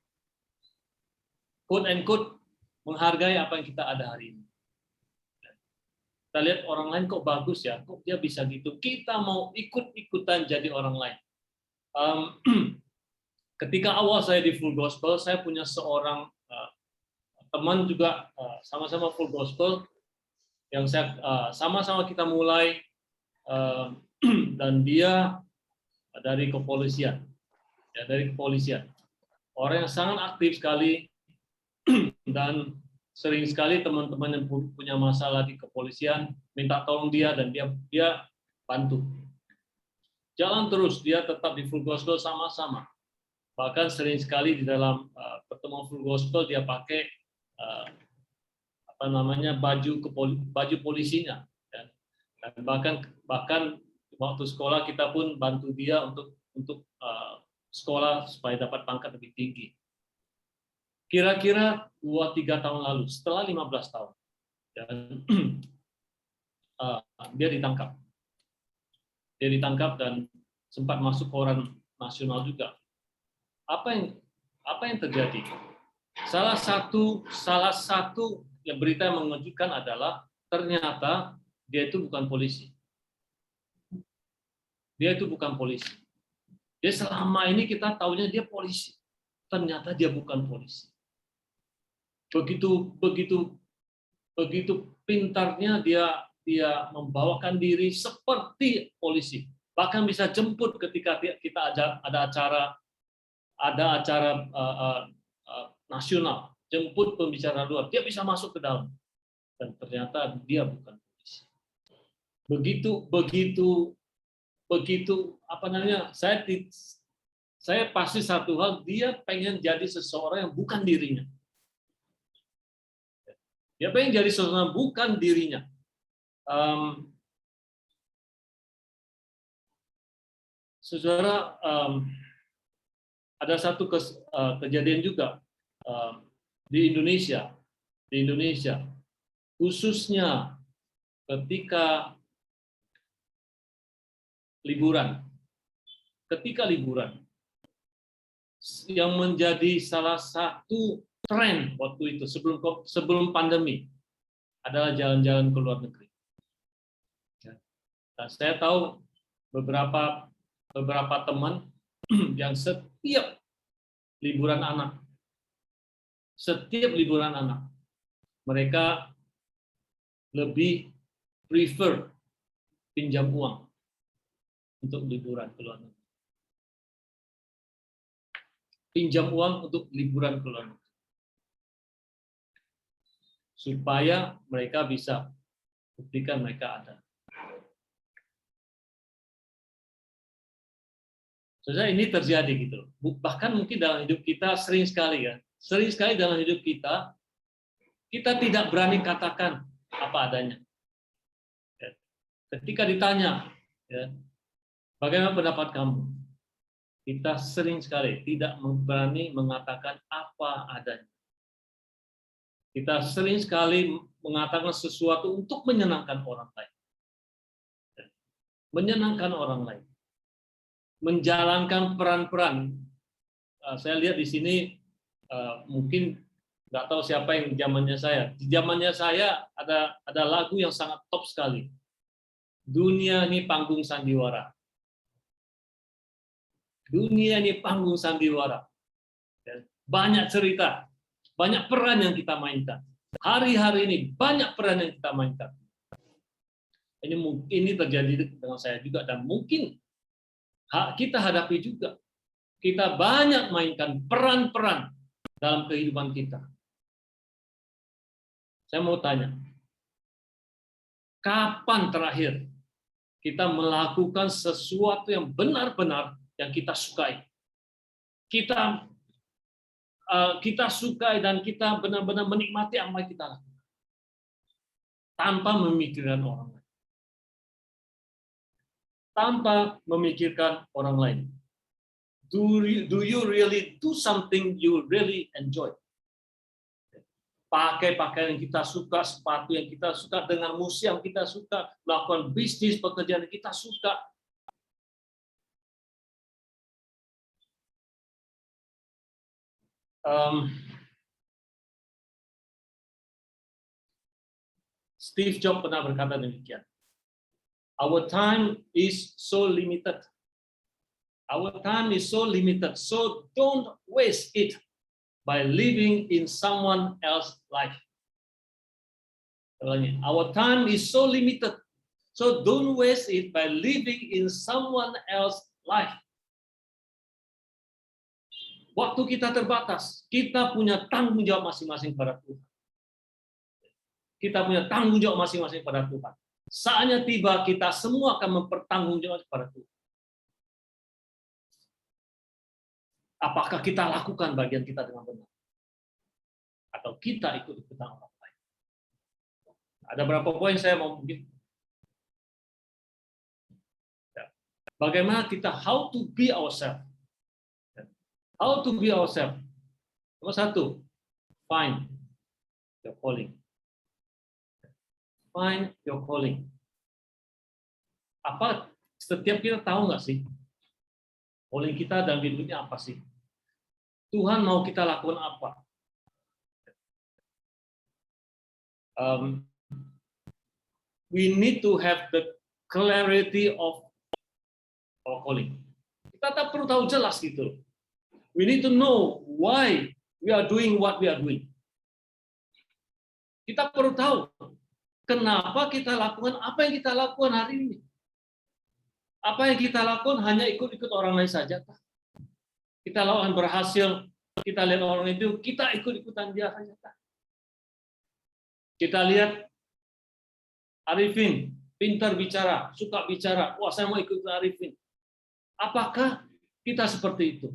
quote and quote menghargai apa yang kita ada hari ini. Kita lihat orang lain kok bagus ya, kok dia bisa gitu. Kita mau ikut-ikutan jadi orang lain. Ketika awal saya di Full Gospel, saya punya seorang teman juga sama-sama Full Gospel, yang saya sama-sama kita mulai, dan dia dari kepolisian, ya dari kepolisian, orang yang sangat aktif sekali, dan sering sekali teman-teman yang punya masalah di kepolisian minta tolong dia, dan dia bantu. Jalan terus, dia tetap di Full Gospel sama-sama. Bahkan sering sekali di dalam pertemuan Full Gospel dia pakai baju polisinya, dan bahkan waktu sekolah kita pun bantu dia untuk sekolah supaya dapat pangkat lebih tinggi. Kira-kira 2-3 tahun lalu, setelah 15 tahun, dan dia ditangkap. Dia ditangkap dan sempat masuk koran nasional juga. Apa yang terjadi? Salah satu yang berita yang mengejutkan adalah ternyata dia itu bukan polisi. Dia itu bukan polisi. Dia selama ini kita taunya dia polisi. Ternyata dia bukan polisi. Begitu pintarnya dia membawakan diri seperti polisi. Bahkan bisa jemput ketika kita ada acara nasional, jemput pembicara luar, dia bisa masuk ke dalam, dan ternyata dia bukan polisi. Begitu saya pasti satu hal, dia pengen jadi seseorang yang bukan dirinya. Dia pengen jadi seseorang yang bukan dirinya. Saudara, ada satu kejadian juga di Indonesia, khususnya ketika liburan, yang menjadi salah satu tren waktu itu sebelum pandemi adalah jalan-jalan ke luar negeri. Dan saya tahu beberapa teman yang setiap liburan anak, mereka lebih prefer pinjam uang untuk liburan ke luar negeri. Pinjam uang untuk liburan ke luar negeri. Supaya mereka bisa buktikan mereka ada. Saudara, ini terjadi gitu. Bahkan mungkin dalam hidup kita sering sekali dalam hidup kita tidak berani katakan apa adanya. Ketika ditanya, bagaimana pendapat kamu? Kita sering sekali tidak berani mengatakan apa adanya. Kita sering sekali mengatakan sesuatu untuk menyenangkan orang lain. Menjalankan peran-peran. Saya lihat di sini mungkin nggak tahu siapa yang zamannya saya. Di zamannya saya ada lagu yang sangat top sekali. Dunia ini panggung sandiwara. Dunia ini panggung sandiwara. Banyak cerita, banyak peran yang kita mainkan. Hari-hari ini banyak peran yang kita mainkan. Ini terjadi dengan saya juga, dan mungkin kita hadapi juga. Kita banyak mainkan peran-peran dalam kehidupan kita. Saya mau tanya, kapan terakhir kita melakukan sesuatu yang benar-benar yang kita sukai? Kita sukai dan kita benar-benar menikmati apa yang kita lakukan tanpa memikirkan orang lain. Do you really do something you really enjoy? Pakai pakaian yang kita suka, sepatu yang kita suka, dengan musik yang kita suka, melakukan bisnis, pekerjaan yang kita suka. Steve Jobs pernah berkata demikian. Our time is so limited. So don't waste it by living in someone else's life. Our time is so limited. So don't waste it by living in someone else's life. Waktu kita terbatas, kita punya tanggung jawab masing-masing pada Tuhan. Saatnya tiba, kita semua akan mempertanggungjawabkan kepada Tuhan. Apakah kita lakukan bagian kita dengan benar? Atau kita ikut-ikutan orang lain? Ada berapa poin saya mau mungkin. Bagaimana kita, how to be ourselves. Nomor satu, find your calling. Apa setiap kita tahu nggak sih calling kita dalam hidupnya apa sih? Tuhan mau kita lakukan apa? We need to have the clarity of our calling. Kita tak perlu tahu jelas gitu. We need to know why we are doing what we are doing. Kita perlu tahu kenapa kita lakukan apa yang kita lakukan hari ini. Apa yang kita lakukan hanya ikut-ikut orang lain saja. Kita lakukan berhasil, kita lihat orang itu, kita ikut-ikutan dia saja. Kita lihat Arifin, pintar bicara, suka bicara, wah saya mau ikut Arifin. Apakah kita seperti itu?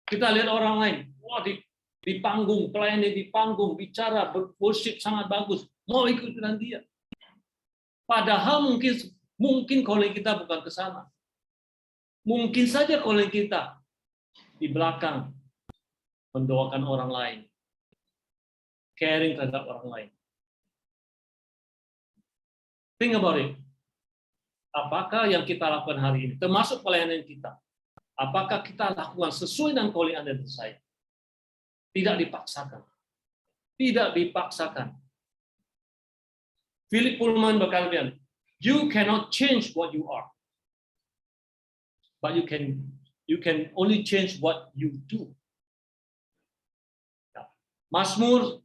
Kita lihat orang lain, wah di panggung, pelayannya di panggung, bicara, worship sangat bagus, mau ikutan dia. Padahal mungkin calling kita bukan ke sana. Mungkin saja calling kita di belakang mendoakan orang lain, caring terhadap orang lain. Think about it. Apakah yang kita lakukan hari ini, termasuk pelayanan kita, apakah kita lakukan sesuai dengan calling Anda dan saya? Tidak dipaksakan. Tidak dipaksakan. Philip Pullman berkata, you cannot change what you are, but you can only change what you do. Mazmur,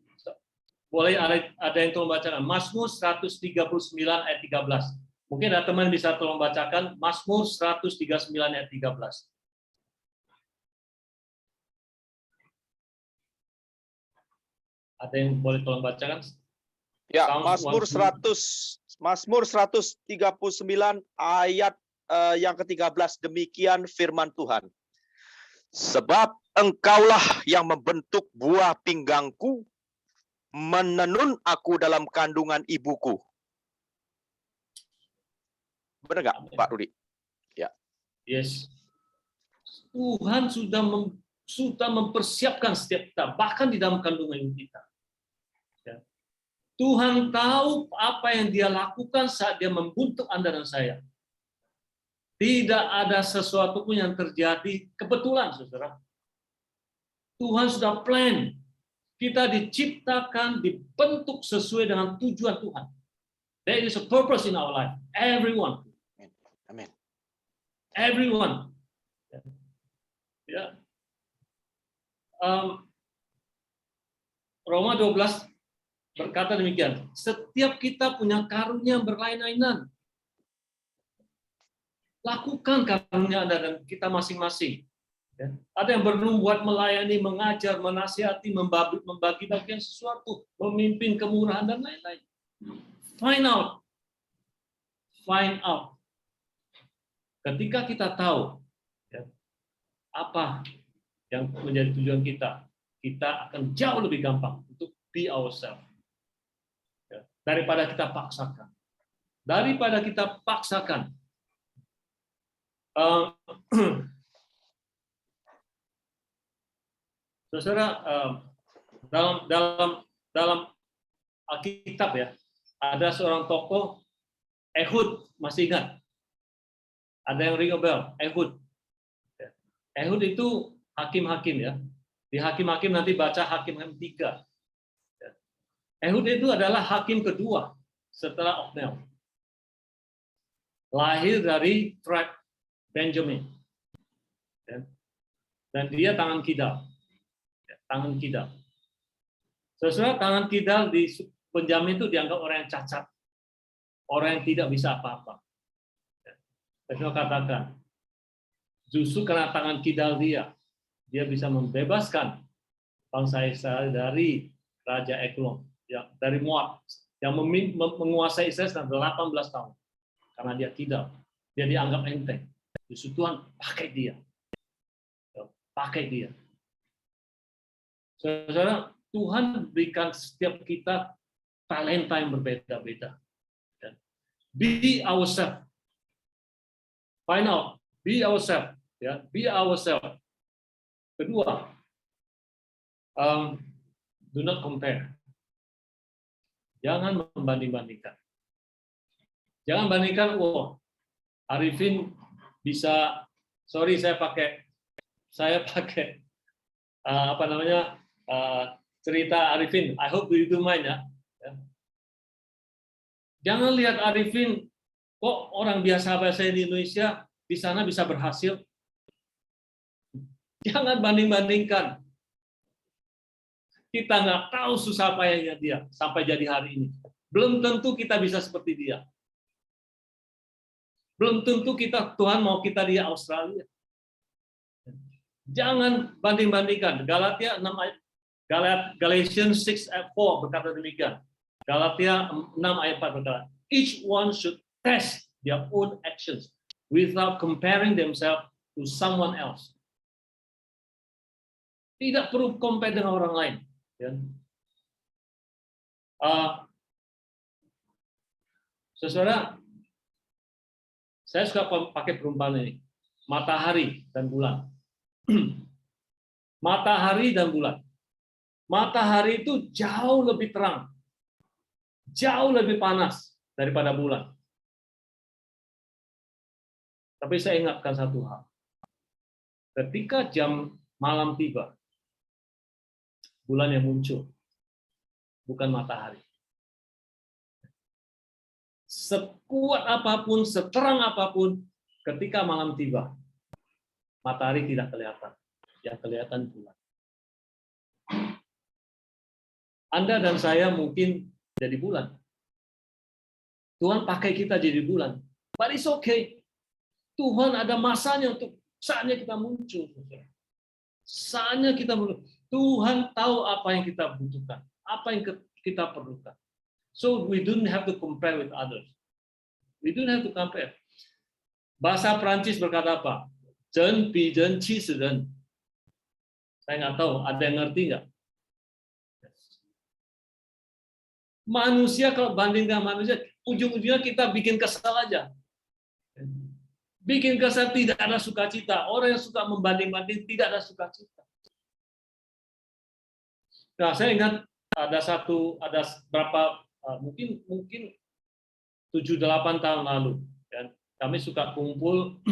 boleh ada yang tolong bacakan, Mazmur 139 ayat 13. Mungkin ada teman bisa tolong bacakan Mazmur 139 ayat 13. Ada yang boleh tolong bacakan? Ya, Mazmur 139 ayat yang ke-13, demikian firman Tuhan. Sebab engkaulah yang membentuk buah pinggangku, menenun aku dalam kandungan ibuku. Benar nggak, Pak Rudi? Ya. Yes. Tuhan sudah mempersiapkan setiap kita, bahkan di dalam kandungan ibu kita. Ya. Tuhan tahu apa yang Dia lakukan saat Dia membentuk Anda dan saya. Tidak ada sesuatu pun yang terjadi kebetulan, saudara. Tuhan sudah plan. Kita diciptakan, dibentuk sesuai dengan tujuan Tuhan. There is a purpose in our life. Everyone. Amin. Everyone. Ya. Roma 12 berkata demikian. Setiap kita punya karunia berlain-lainan. Lakukan karunia Anda dan kita masing-masing. Ya. Ada yang bernubuat, melayani, mengajar, menasihati, membagi bagian sesuatu, memimpin kemurahan dan lain-lain. Find out. Find out. Ketika kita tahu ya, apa yang menjadi tujuan kita, kita akan jauh lebih gampang untuk be ourselves. Ya. Daripada kita paksakan. Daripada kita paksakan. Saudara, dalam Alkitab ya, ada seorang tokoh, Ehud, masih ingat? Ada yang ring a bell, Ehud. Ehud itu hakim-hakim ya. Di hakim-hakim nanti baca Hakim-hakim 3. Ehud itu adalah hakim kedua setelah Othniel. Lahir dari tribe Benjamin. Dan dia tangan kidal. Tangan kidal. Sesuai tangan kidal di Benjamin itu dianggap orang yang cacat. Orang yang tidak bisa apa-apa. Saya katakan, justru karena tangan kidal dia bisa membebaskan bangsa Israel dari Raja Eglon, yang dari Moab, yang menguasai Israel selama 18 tahun. Karena dia kidal, dia dianggap enteng. Justru Tuhan pakai dia. Pakai dia. Saudara, Tuhan berikan setiap kita talenta yang berbeda-beda. Be ourselves. Find out. Be ourselves. Ya, be ourselves. Kedua, do not compare. Jangan membanding-bandingkan. Jangan bandingkan, Arifin bisa, sorry saya pakai cerita Arifin. I hope you don't mind ya. Jangan lihat Arifin, kok orang biasa di Indonesia di sana bisa berhasil. Jangan banding-bandingkan. Kita nggak tahu susah payahnya dia sampai jadi hari ini. Belum tentu kita bisa seperti dia. Belum tentu Tuhan mau kita di Australia. Jangan banding-bandingkan. Galatians 6 ayat 4 berkata demikian. Galatia 6 ayat 4 berkata, each one should test their own actions without comparing themselves to someone else. Tidak perlu compare dengan orang lain. Ya. Saudara, saya suka pakai perumpamaan ini. matahari dan bulan. Matahari dan bulan. Matahari itu jauh lebih terang, jauh lebih panas daripada bulan. Tapi saya ingatkan satu hal. Ketika jam malam tiba, bulan yang muncul, bukan matahari. Sekuat apapun, seterang apapun, ketika malam tiba, matahari tidak kelihatan. Yang kelihatan bulan. Anda dan saya mungkin jadi bulan. Tuhan pakai kita jadi bulan. But it's okay. Tuhan ada masanya untuk saatnya kita muncul. Saatnya kita muncul. Tuhan tahu apa yang kita butuhkan, apa yang kita perlukan. So we don't have to compare with others. We don't have to compare. Bahasa Prancis berkata apa? 人比人气死人. Saya nggak tahu, ada yang ngerti nggak? Manusia kalau banding dengan manusia, ujung-ujungnya kita bikin kesal aja. Bikin kesal, tidak ada sukacita. Orang yang suka membanding-banding tidak ada sukacita. Nah, saya ingat ada berapa mungkin 7-8 tahun lalu, ya, kami suka kumpul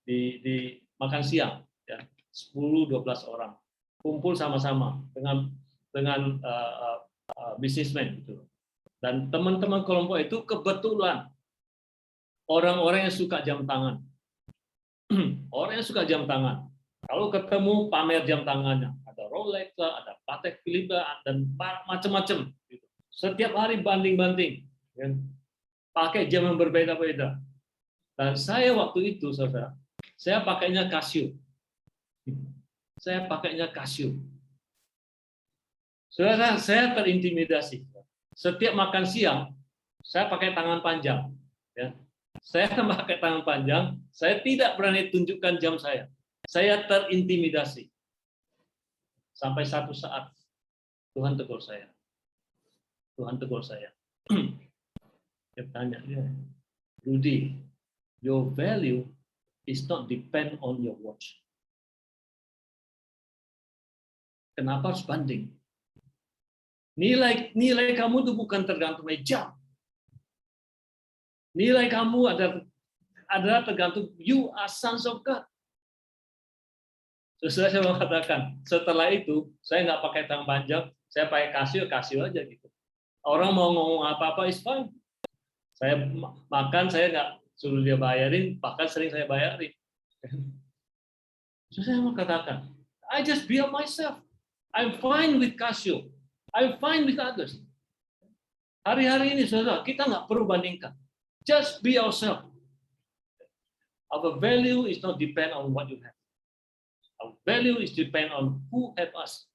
di makan siang, ya, 10-12 orang kumpul sama-sama dengan bisnismen gitu. Dan teman-teman kelompok itu kebetulan orang-orang yang suka jam tangan. Orang yang suka jam tangan. Kalau ketemu pamer jam tangannya, ada Rolex, ada Patek Philippe, dan macam-macam. Setiap hari banding-banding, ya. Pakai jam yang berbeda-beda. Dan saya waktu itu, saudara, saya pakainya Casio. Saya pakainya Casio. Saudara, saya terintimidasi. Setiap makan siang, saya pakai tangan panjang. Ya. Saya pakai tangan panjang, saya tidak berani tunjukkan jam saya. Saya terintimidasi. Sampai satu saat, Tuhan tegur saya. Tuhan tegur saya. Dia tanya, Rudy, your value is not depend on your watch. Kenapa harus banding? Nilai kamu itu bukan tergantung jam. Nilai kamu adalah tergantung you are sons of God. Sesuai saya mengatakan, setelah itu saya nggak pakai tangan panjang, saya pakai Casio aja gitu. Orang mau ngomong apa-apa is fine. Saya makan, saya nggak suruh dia bayarin, bahkan sering saya bayarin. So, saya mengatakan, I just be myself. I'm fine with Casio. I'm fine with others. Hari-hari ini, saudara, kita nggak perlu bandingkan. Just be yourself. Our value is not depend on what you have. Our value is depend on who have us.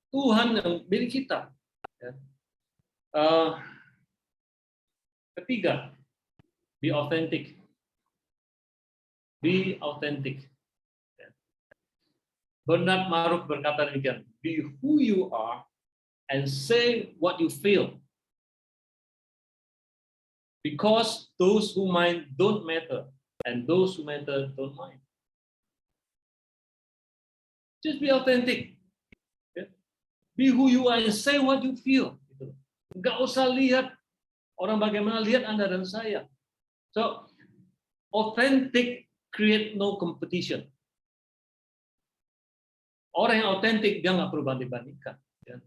Tuhan yang milik kita. Ketiga, be authentic. Be authentic. Bernard Maruk berkata demikian, be who you are and say what you feel. Because those who mind don't matter, and those who matter don't mind. Just be authentic. Okay? Be who you are and say what you feel. Enggak usah lihat orang bagaimana lihat Anda dan saya. So, authentic create no competition. Orang yang authentic dia nggak perlu banding-bandingkan. Ya.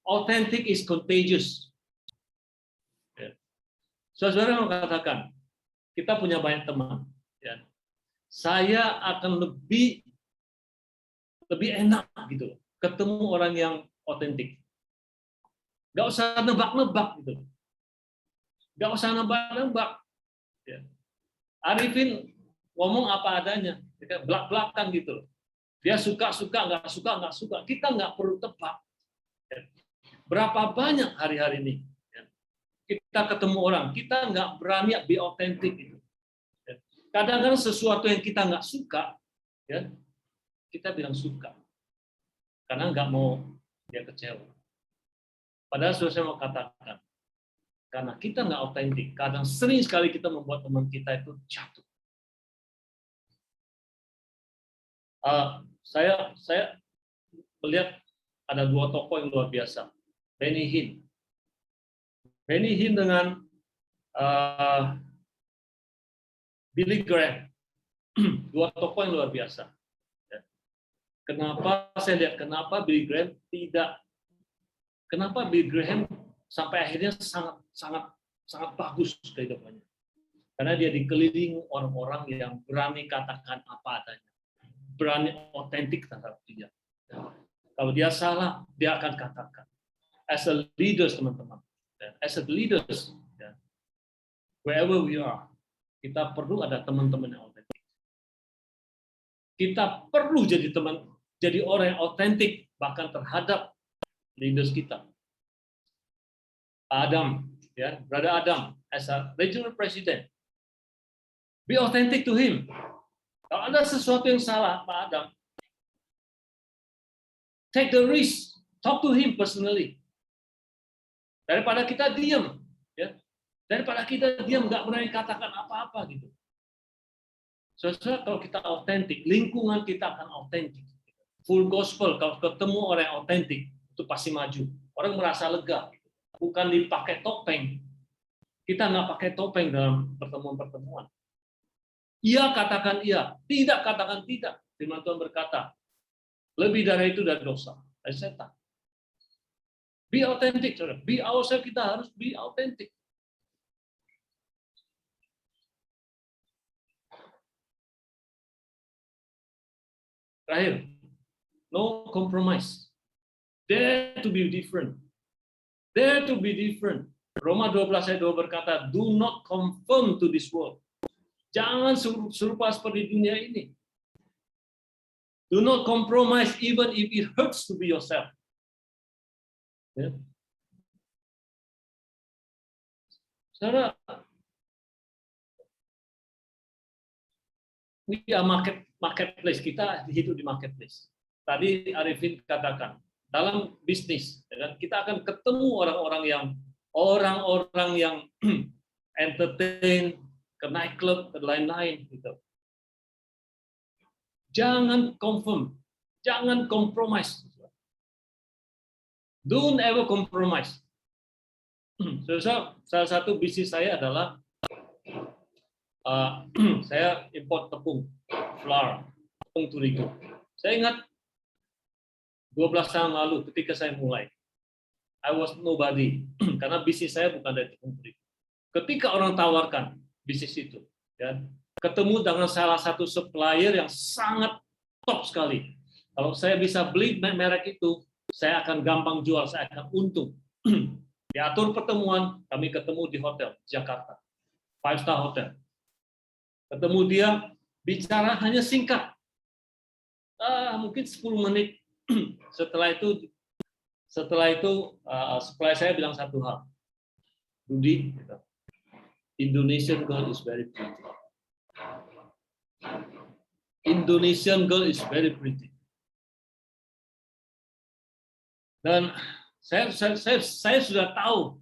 Authentic is contagious. Ya. Saudara mengatakan, kita punya banyak teman. Ya. Saya akan lebih enak gitu, ketemu orang yang authentic. Nggak usah nebak-nebak gitu. Nggak usah nebak-nebak. Ya. Arifin ngomong apa adanya, belak-belakan gitu. Dia suka, nggak suka. Kita nggak perlu tebak. Berapa banyak hari-hari ini kita ketemu orang, kita nggak berani be authentic. Kadang-kadang sesuatu yang kita nggak suka, ya, kita bilang suka. Karena nggak mau dia kecewa. Padahal saya mau katakan, karena kita nggak authentic, kadang sering sekali kita membuat teman kita itu jatuh. Saya melihat ada dua tokoh yang luar biasa. Benny Hinn dengan Billy Graham, dua tokoh yang luar biasa. Kenapa saya lihat Billy Graham sampai akhirnya sangat bagus kehidupannya. Karena dia dikelilingi orang-orang yang berani katakan apa adanya, berani otentik terhadap dia. Kalau dia salah, dia akan katakan. As a leaders, teman-teman, as a leaders, wherever we are, kita perlu ada teman-teman yang otentik. Kita perlu jadi orang yang otentik bahkan terhadap leaders kita. Adam, Brother Adam, as a regional president, be authentic to him. Kalau ada sesuatu yang salah, Pak Adam, take the risk, talk to him personally. Daripada kita diam, nggak berani katakan apa-apa gitu. Sesuatu kalau kita autentik, lingkungan kita akan autentik. Full gospel, kalau ketemu orang yang autentik, itu pasti maju. Orang merasa lega, bukan dipakai topeng. Kita nggak pakai topeng dalam pertemuan-pertemuan. Iya katakan iya, tidak katakan tidak. Firman Tuhan berkata, lebih dari itu dari dosa, dari setan. Be authentic, saudara. Be ourselves, kita harus be authentic. Terakhir, no compromise. Dare to be different. Dare to be different. Roma 12 ayat 2 berkata, do not conform to this world. Jangan serupa seperti dunia ini. Do not compromise even if it hurts to be yourself. Ya. Saudara, we are marketplace, kita hidup di marketplace. Tadi Arifin katakan, dalam bisnis, kita akan ketemu orang-orang yang entertain, ke nightclub, ke lain-lain gitu. Jangan conform, jangan compromise. Don't ever compromise. Salah satu bisnis saya adalah saya import tepung, flour, tepung terigu. Saya ingat 12 tahun lalu ketika saya mulai, I was nobody karena bisnis saya bukan dari tepung terigu. Ketika orang tawarkan bisnis itu, ketemu dengan salah satu supplier yang sangat top sekali. Kalau saya bisa beli merek itu, saya akan gampang jual, saya akan untung. Diatur pertemuan, kami ketemu di hotel Jakarta, 5-star hotel. Ketemu dia, bicara hanya singkat, mungkin 10 menit. Setelah itu supplier saya bilang satu hal, Rudy, Indonesian girl is very pretty. Indonesian girl is very pretty. Dan saya sudah tahu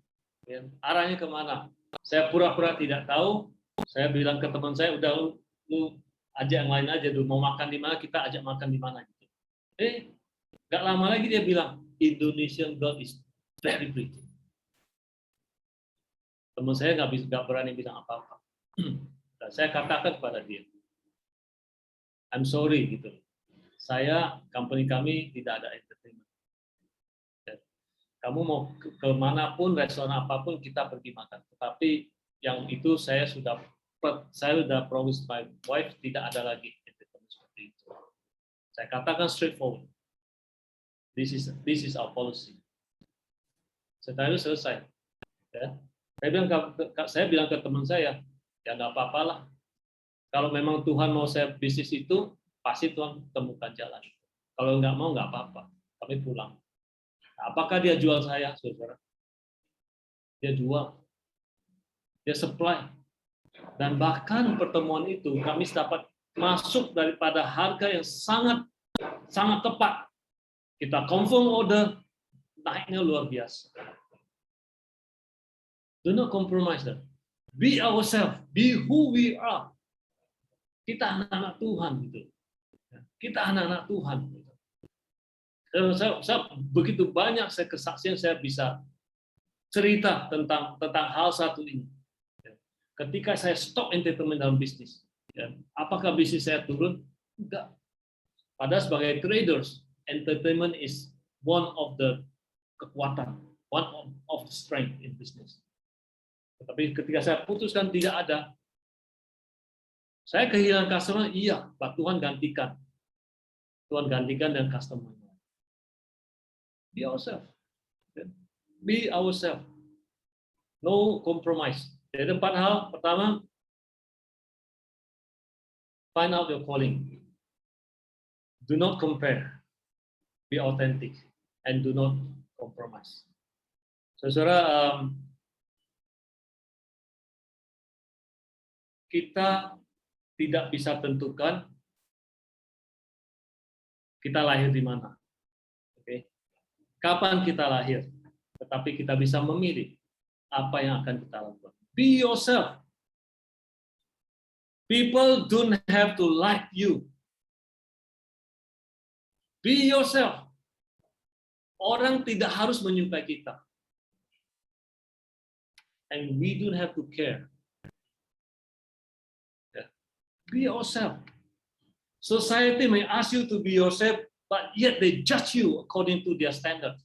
arahnya kemana. Saya pura-pura tidak tahu. Saya bilang ke teman saya, udah lu ajak yang lain aja dulu. Mau makan di mana, kita ajak makan di mana. Gitu. Nggak lama lagi dia bilang, Indonesian girl is very pretty. Teman saya nggak berani bilang apa-apa. Dan saya katakan kepada dia, I'm sorry gitu. Company kami tidak ada entertainment. Kamu mau kemanapun, restoran apapun, kita pergi makan. Tetapi yang itu saya sudah promise my wife, tidak ada lagi entertainment seperti itu. Saya katakan straightforward. This is our policy. Setelah itu selesai. Ya. Saya bilang ke teman saya, ya nggak apa-apalah. Kalau memang Tuhan mau saya bisnis itu, pasti Tuhan temukan jalan. Kalau nggak mau, nggak apa-apa. Kami pulang. Apakah dia jual saya, saudara? Dia jual. Dia supply. Dan bahkan pertemuan itu, kami dapat masuk daripada harga yang sangat tepat. Kita confirm order, naiknya luar biasa. Do not compromise that. Be ourselves, be who we are. Kita anak-anak Tuhan gitu. Kita anak-anak Tuhan. Saya begitu banyak kesaksian saya bisa cerita tentang hal satu ini. Ketika saya stop entertainment dalam bisnis, apakah bisnis saya turun? Enggak. Padahal sebagai traders, entertainment is one of the kekuatan, one of the strength in business. Tetapi ketika saya putuskan tidak ada, saya kehilangan customer, iya, Pak Tuhan gantikan. Tuhan gantikan dengan customer. Be ourselves. Be ourselves. No compromise. Jadi 4 hal. Pertama, find out your calling. Do not compare. Be authentic. And do not compromise. Saudara, kita tidak bisa tentukan kita lahir di mana. Oke. Kapan kita lahir, tetapi kita bisa memilih apa yang akan kita lakukan. Be yourself. People don't have to like you. Be yourself. Orang tidak harus menyukai kita. And we don't have to care. Be yourself. Society may ask you to be yourself, but yet they judge you according to their standard.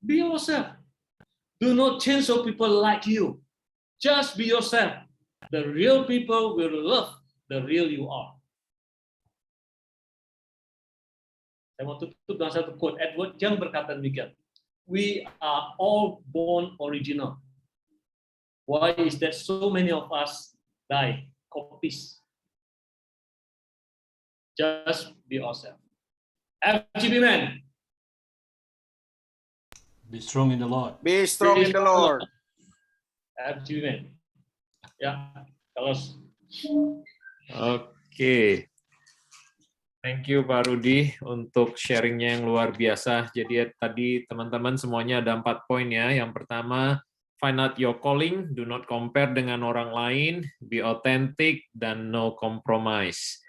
Be yourself. Do not change so people like you. Just be yourself. The real people will love the real you are. Saya mau tutup dengan satu quote. Edward Young berkata demikian. We are all born original. Why is that so many of us die? Copies. Just be yourself. FGB man. Be strong in the Lord. Be strong in the Lord. FGB man. Ya, kalau Oke. Thank you Pak Rudi untuk sharingnya yang luar biasa. Jadi tadi teman-teman semuanya ada 4 poin ya. Yang pertama, find out your calling, do not compare dengan orang lain, be authentic, dan no compromise.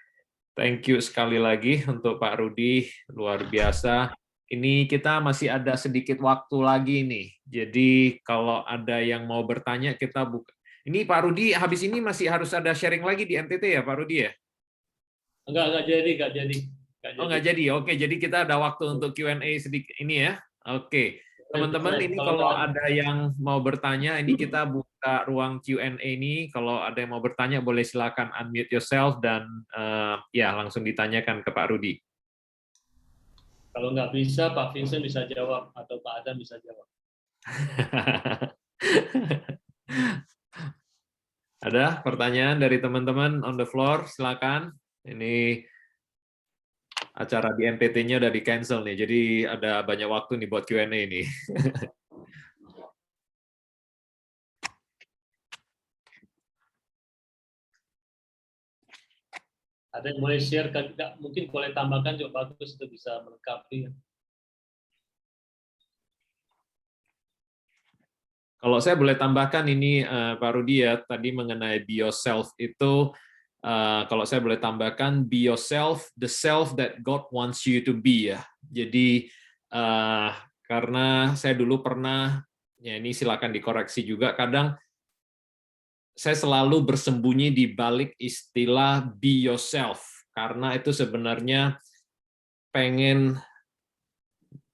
Thank you sekali lagi untuk Pak Rudi, luar biasa. Ini kita masih ada sedikit waktu lagi nih. Jadi kalau ada yang mau bertanya, kita buka. Ini Pak Rudi, habis ini masih harus ada sharing lagi di NTT ya Pak Rudi ya? Enggak jadi. Oh, nggak jadi. Oke, jadi kita ada waktu untuk Q&A sedikit ini ya. Oke. Teman-teman, ini kalau ada yang mau bertanya, ini kita buka ruang Q&A ini. Kalau ada yang mau bertanya, boleh silakan unmute yourself dan ya langsung ditanyakan ke Pak Rudi. Kalau nggak bisa, Pak Vincent bisa jawab atau Pak Adam bisa jawab. Ada pertanyaan dari teman-teman on the floor? Silakan. Ini acara di NTT-nya udah di-cancel nih, jadi ada banyak waktu nih buat Q&A nih. Ada yang boleh share, mungkin boleh tambahkan juga bagus itu bisa melengkapi. Kalau saya boleh tambahkan ini Pak Rudi ya, tadi mengenai be yourself itu, kalau saya boleh tambahkan, be yourself, the self that God wants you to be ya. Jadi karena saya dulu pernah, ya ini silakan dikoreksi juga, kadang saya selalu bersembunyi di balik istilah be yourself, karena itu sebenarnya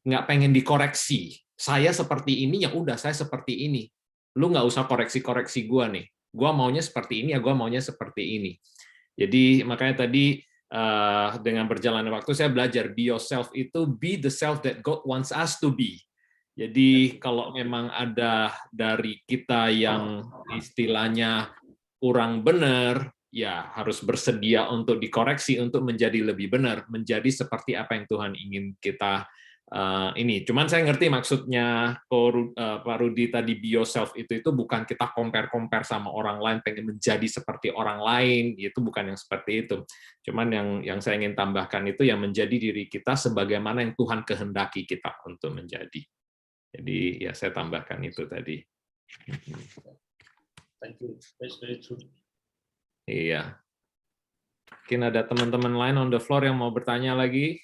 nggak pengen dikoreksi. Saya seperti ini, ya udah saya seperti ini. Lu nggak usah koreksi-koreksi gua nih. Gua maunya seperti ini, ya gua maunya seperti ini. Jadi makanya tadi dengan berjalannya waktu saya belajar be yourself itu be the self that God wants us to be. Jadi kalau memang ada dari kita yang istilahnya kurang benar, ya harus bersedia untuk dikoreksi untuk menjadi lebih benar, menjadi seperti apa yang Tuhan ingin kita ini. Cuman saya ngerti maksudnya Pak Rudi tadi be yourself itu bukan kita compare sama orang lain, pengen menjadi seperti orang lain, itu bukan yang seperti itu. Cuman yang saya ingin tambahkan itu yang menjadi diri kita sebagaimana yang Tuhan kehendaki kita untuk menjadi. Jadi ya saya tambahkan itu tadi. Thank you. That's very true. Iya. Mungkin ada teman-teman lain on the floor yang mau bertanya lagi.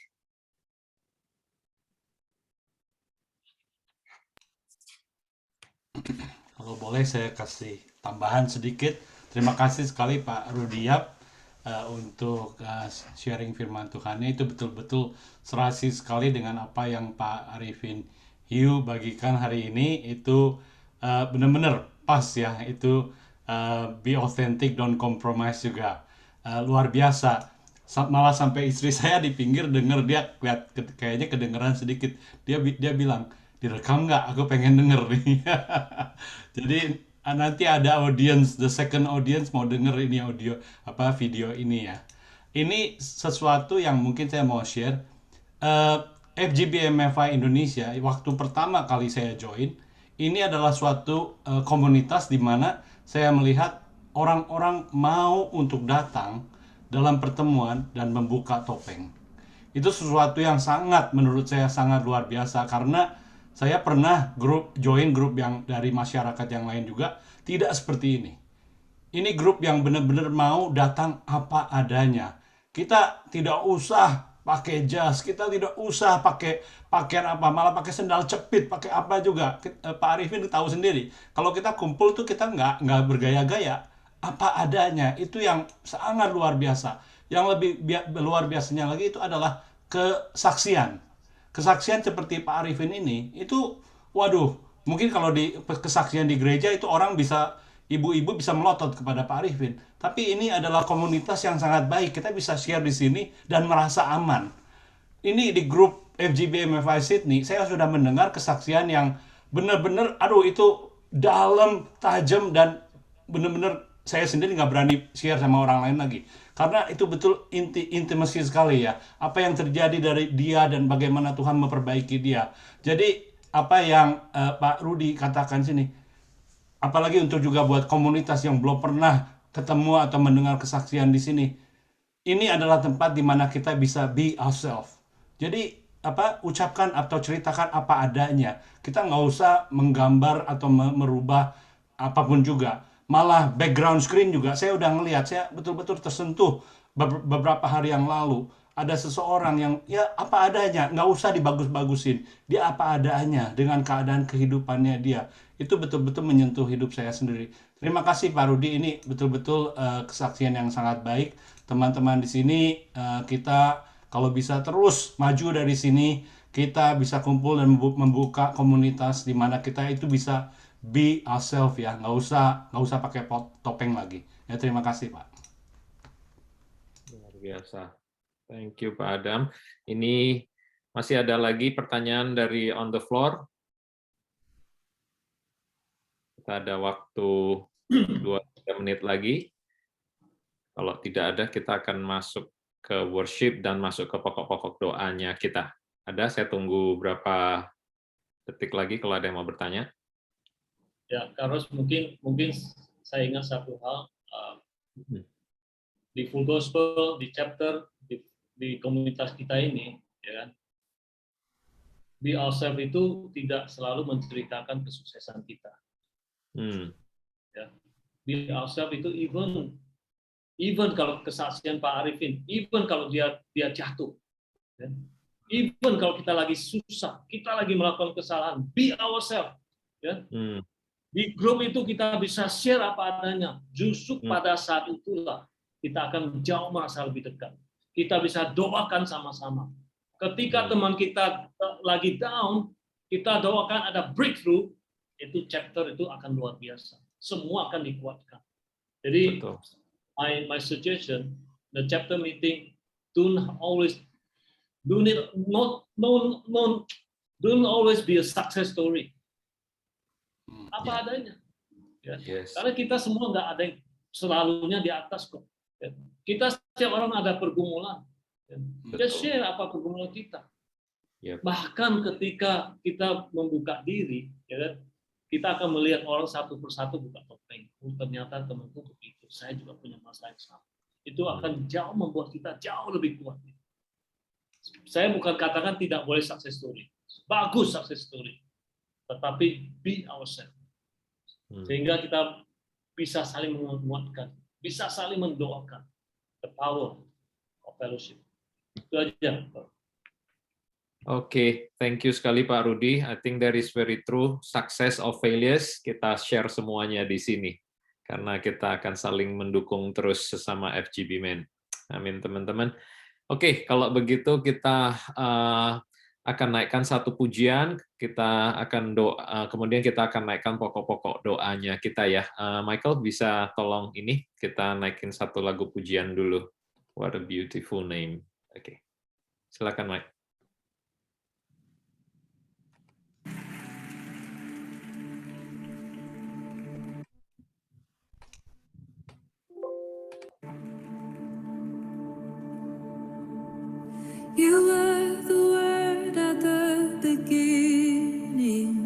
Kalau boleh saya kasih tambahan sedikit. Terima kasih sekali Pak Rudiap untuk sharing firman Tuhannya. Itu betul-betul serasi sekali dengan apa yang Pak Arifin Hiu bagikan hari ini. Itu benar-benar pas ya. Itu be authentic, don't compromise juga. Luar biasa. Malah sampai istri saya di pinggir denger, dia lihat kayaknya kedengeran sedikit. Dia bilang, direkam nggak? Aku pengen denger nih. Jadi nanti ada audience, the second audience mau denger ini video ini ya. Ini sesuatu yang mungkin saya mau share. FGBMFI Indonesia waktu pertama kali saya join, ini adalah suatu komunitas di mana saya melihat orang-orang mau untuk datang dalam pertemuan dan membuka topeng. Itu sesuatu yang menurut saya sangat luar biasa, karena saya pernah join grup yang dari masyarakat yang lain juga tidak seperti ini. Ini grup yang benar-benar mau datang apa adanya. Kita tidak usah pakai jas, kita tidak usah pakai pakaian apa, malah pakai sendal cepit, pakai apa juga. Pak Arifin tahu sendiri, kalau kita kumpul tuh kita nggak bergaya-gaya, apa adanya. Itu yang sangat luar biasa. Yang lebih luar biasanya lagi itu adalah kesaksian seperti Pak Arifin ini. Itu waduh, mungkin kalau di kesaksian di gereja itu orang bisa, ibu-ibu bisa melotot kepada Pak Arifin, tapi ini adalah komunitas yang sangat baik. Kita bisa share di sini dan merasa aman. Ini di grup FGBMFI Sydney, saya sudah mendengar kesaksian yang benar-benar, aduh itu dalam, tajam, dan benar-benar saya sendiri nggak berani share sama orang lain lagi. Karena itu betul intimasi sekali ya. Apa yang terjadi dari dia dan bagaimana Tuhan memperbaiki dia. Jadi apa yang Pak Rudi katakan sini, apalagi untuk juga buat komunitas yang belum pernah ketemu atau mendengar kesaksian di sini, ini adalah tempat di mana kita bisa be ourselves. Jadi ucapkan atau ceritakan apa adanya. Kita nggak usah menggambar atau merubah apapun juga. Malah background screen juga saya udah ngelihat, saya betul-betul tersentuh beberapa hari yang lalu. Ada seseorang yang ya apa adanya, nggak usah dibagus-bagusin. Dia apa adanya dengan keadaan kehidupannya dia. Itu betul-betul menyentuh hidup saya sendiri. Terima kasih Pak Rudi, ini betul-betul kesaksian yang sangat baik. Teman-teman di sini kita kalau bisa terus maju dari sini, kita bisa kumpul dan membuka komunitas di mana kita itu bisa be ourselves ya, nggak usah pakai topeng lagi. Ya, terima kasih Pak. Luar biasa. Thank you Pak Adam. Ini masih ada lagi pertanyaan dari on the floor. Kita ada waktu 2-3 menit lagi. Kalau tidak ada, kita akan masuk ke worship dan masuk ke pokok-pokok doanya kita. Ada, saya tunggu berapa detik lagi kalau ada yang mau bertanya. Ya, Carlos, mungkin saya ingat satu hal, di Full Gospel, di chapter, di komunitas kita ini, ya kan, be ourselves itu tidak selalu menceritakan kesuksesan kita. Ya. Be ourselves itu even kalau kesaksian Pak Arifin, even kalau dia jatuh, ya. Even kalau kita lagi susah, kita lagi melakukan kesalahan, be ourselves, ya. Di grup itu kita bisa share apa adanya. Justru pada saat itulah kita akan jauh merasa lebih dekat. Kita bisa doakan sama-sama. Ketika teman kita lagi down, kita doakan ada breakthrough, itu chapter itu akan luar biasa. Semua akan dikuatkan. Jadi, my suggestion, the chapter meeting, don't always be a success story. Apa adanya, ya. Karena kita semua nggak ada yang selalunya di atas kok. Ya. Kita setiap orang ada pergumulan. Ya. Just share apa pergumulan kita. Bahkan ketika kita membuka diri, ya kan, kita akan melihat orang satu persatu buka topeng. Ternyata temanku begitu. Saya juga punya masalah yang sama. Itu akan jauh membuat kita jauh lebih kuat. Saya bukan katakan tidak boleh success story. Bagus success story. Tetapi be ourselves. Sehingga kita bisa saling menguatkan, bisa saling mendoakan. The power of fellowship. Itu aja. Oke, thank you sekali Pak Rudi. I think that is very true. Success of failures kita share semuanya di sini karena kita akan saling mendukung terus sesama FGB Men. Amin teman-teman. Oke, kalau begitu kita akan naikkan satu pujian, kita akan doa, kemudian kita akan naikkan pokok-pokok doanya kita ya. Michael bisa tolong ini kita naikin satu lagu pujian dulu. What a beautiful name. Oke, silakan Mike. You were the word at the beginning,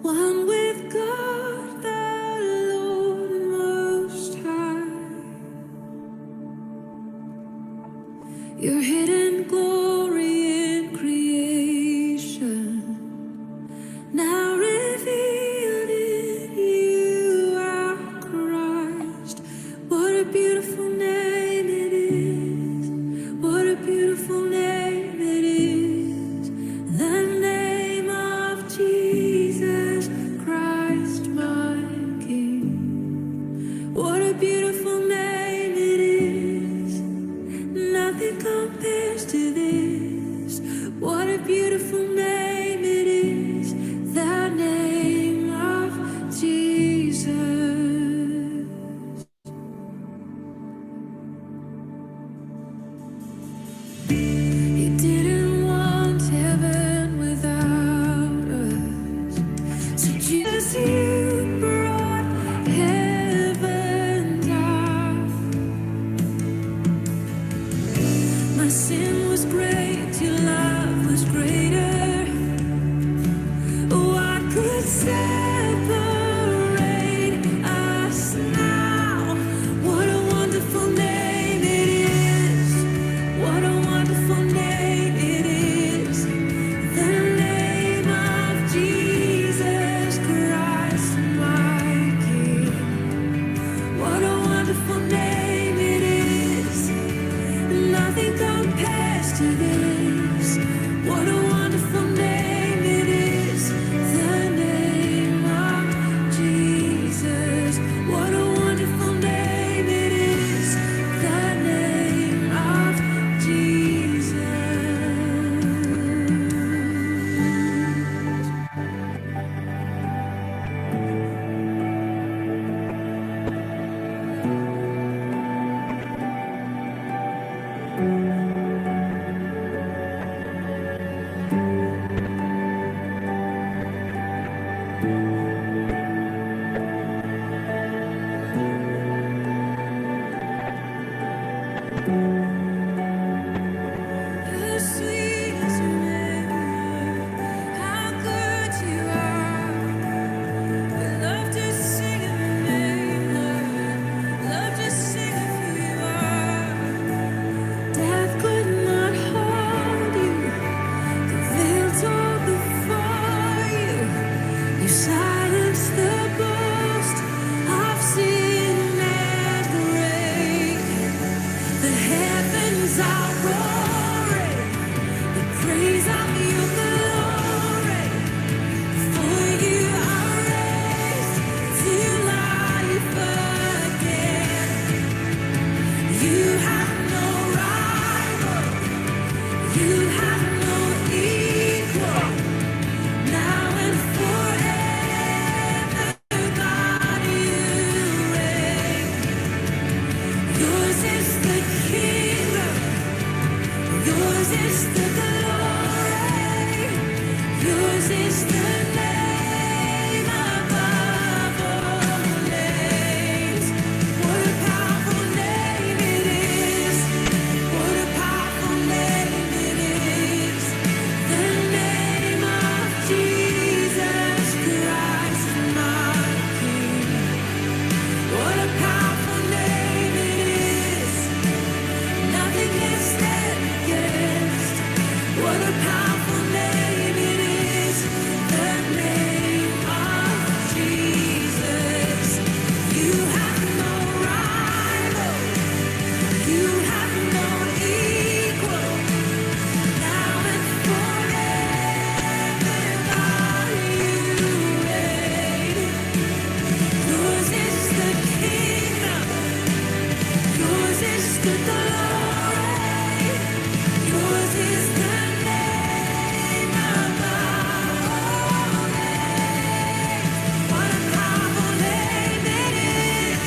one with God the Lord Most High. Your hidden glory in creation, now revealed in you, our Christ. What a beautiful name it is. What a beautiful name it is. The name of Jesus Christ, my King. What a beautiful name it is. Nothing compares to this. What a beautiful name it is. The name of Jesus. You didn't want heaven without us, so Jesus, you brought heaven down. My sin was great, your love was greater. What could separate us now? What a wonderful name it is. What a wonderful name it is. The name of Jesus Christ, my King. What a wonderful name it is. Nothing compares to this. What a wonderful name it is. The name of Jesus. What a wonderful name it is. The name of Jesus. The sweetest remember how good you are. We love to sing of your name, Lord. Love to sing of who you are. Death could not hold you. The veil tore before you. You silenced the boast of sin and grave. The heavens are roaring, the praise of your glory. For you are raised to life again. You have no rival, you have no equal. Now and forever, God, you reign. Yours is the kingdom the glory. Yours is the name above all names. What a powerful name it is.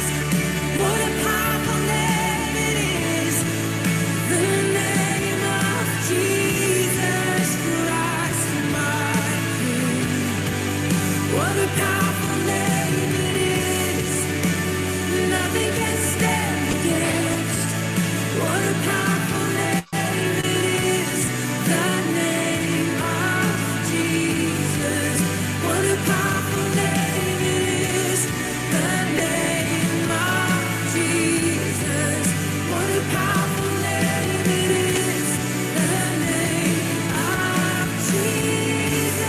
What a powerful name it is. The name of Jesus Christ, my King. What a powerful name it is. Nothing can stand against. What a powerful name it is. The name of Jesus. What a powerful name it is. The name of Jesus. What a powerful name it is. The name of Jesus.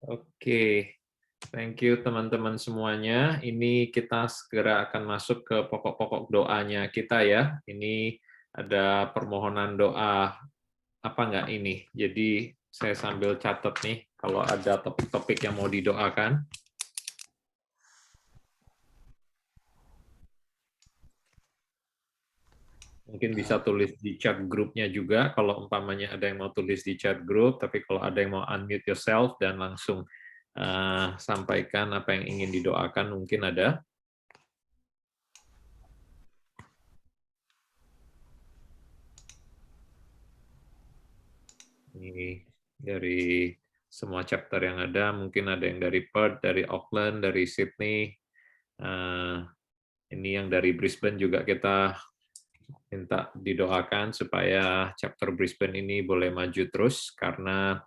Oke, thank you teman-teman semuanya. Ini kita segera akan masuk ke pokok-pokok doanya kita ya. Ini ada permohonan doa apa enggak ini. Jadi saya sambil catat nih kalau ada topik-topik yang mau didoakan. Mungkin bisa tulis di chat grupnya juga kalau umpamanya ada yang mau tulis di chat grup, tapi kalau ada yang mau unmute yourself dan langsung sampaikan apa yang ingin didoakan, mungkin ada. Ini dari semua chapter yang ada, mungkin ada yang dari Perth, dari Auckland, dari Sydney. Ini yang dari Brisbane juga kita minta didoakan supaya chapter Brisbane ini boleh maju terus, karena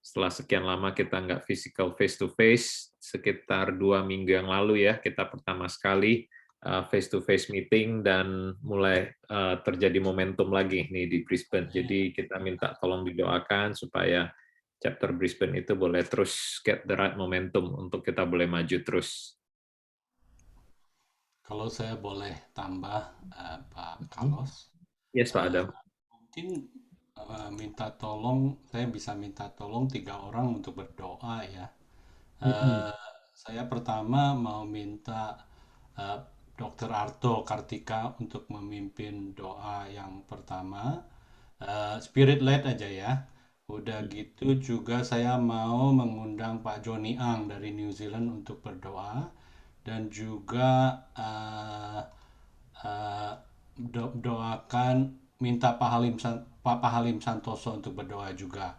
setelah sekian lama kita nggak physical face-to-face, sekitar 2 minggu yang lalu ya, kita pertama sekali face-to-face meeting dan mulai terjadi momentum lagi nih di Brisbane. Jadi kita minta tolong didoakan supaya chapter Brisbane itu boleh terus get the right momentum untuk kita boleh maju terus. Kalau saya boleh tambah, Pak Carlos. Yes, Pak Adam. Mungkin saya bisa minta tolong 3 orang untuk berdoa ya. Saya pertama mau minta Dr. Arto Kartika untuk memimpin doa yang pertama. Spirit led aja ya. Udah gitu juga saya mau mengundang Pak Joni Ang dari New Zealand untuk berdoa, dan juga doakan minta Pak Halim Santoso untuk berdoa juga.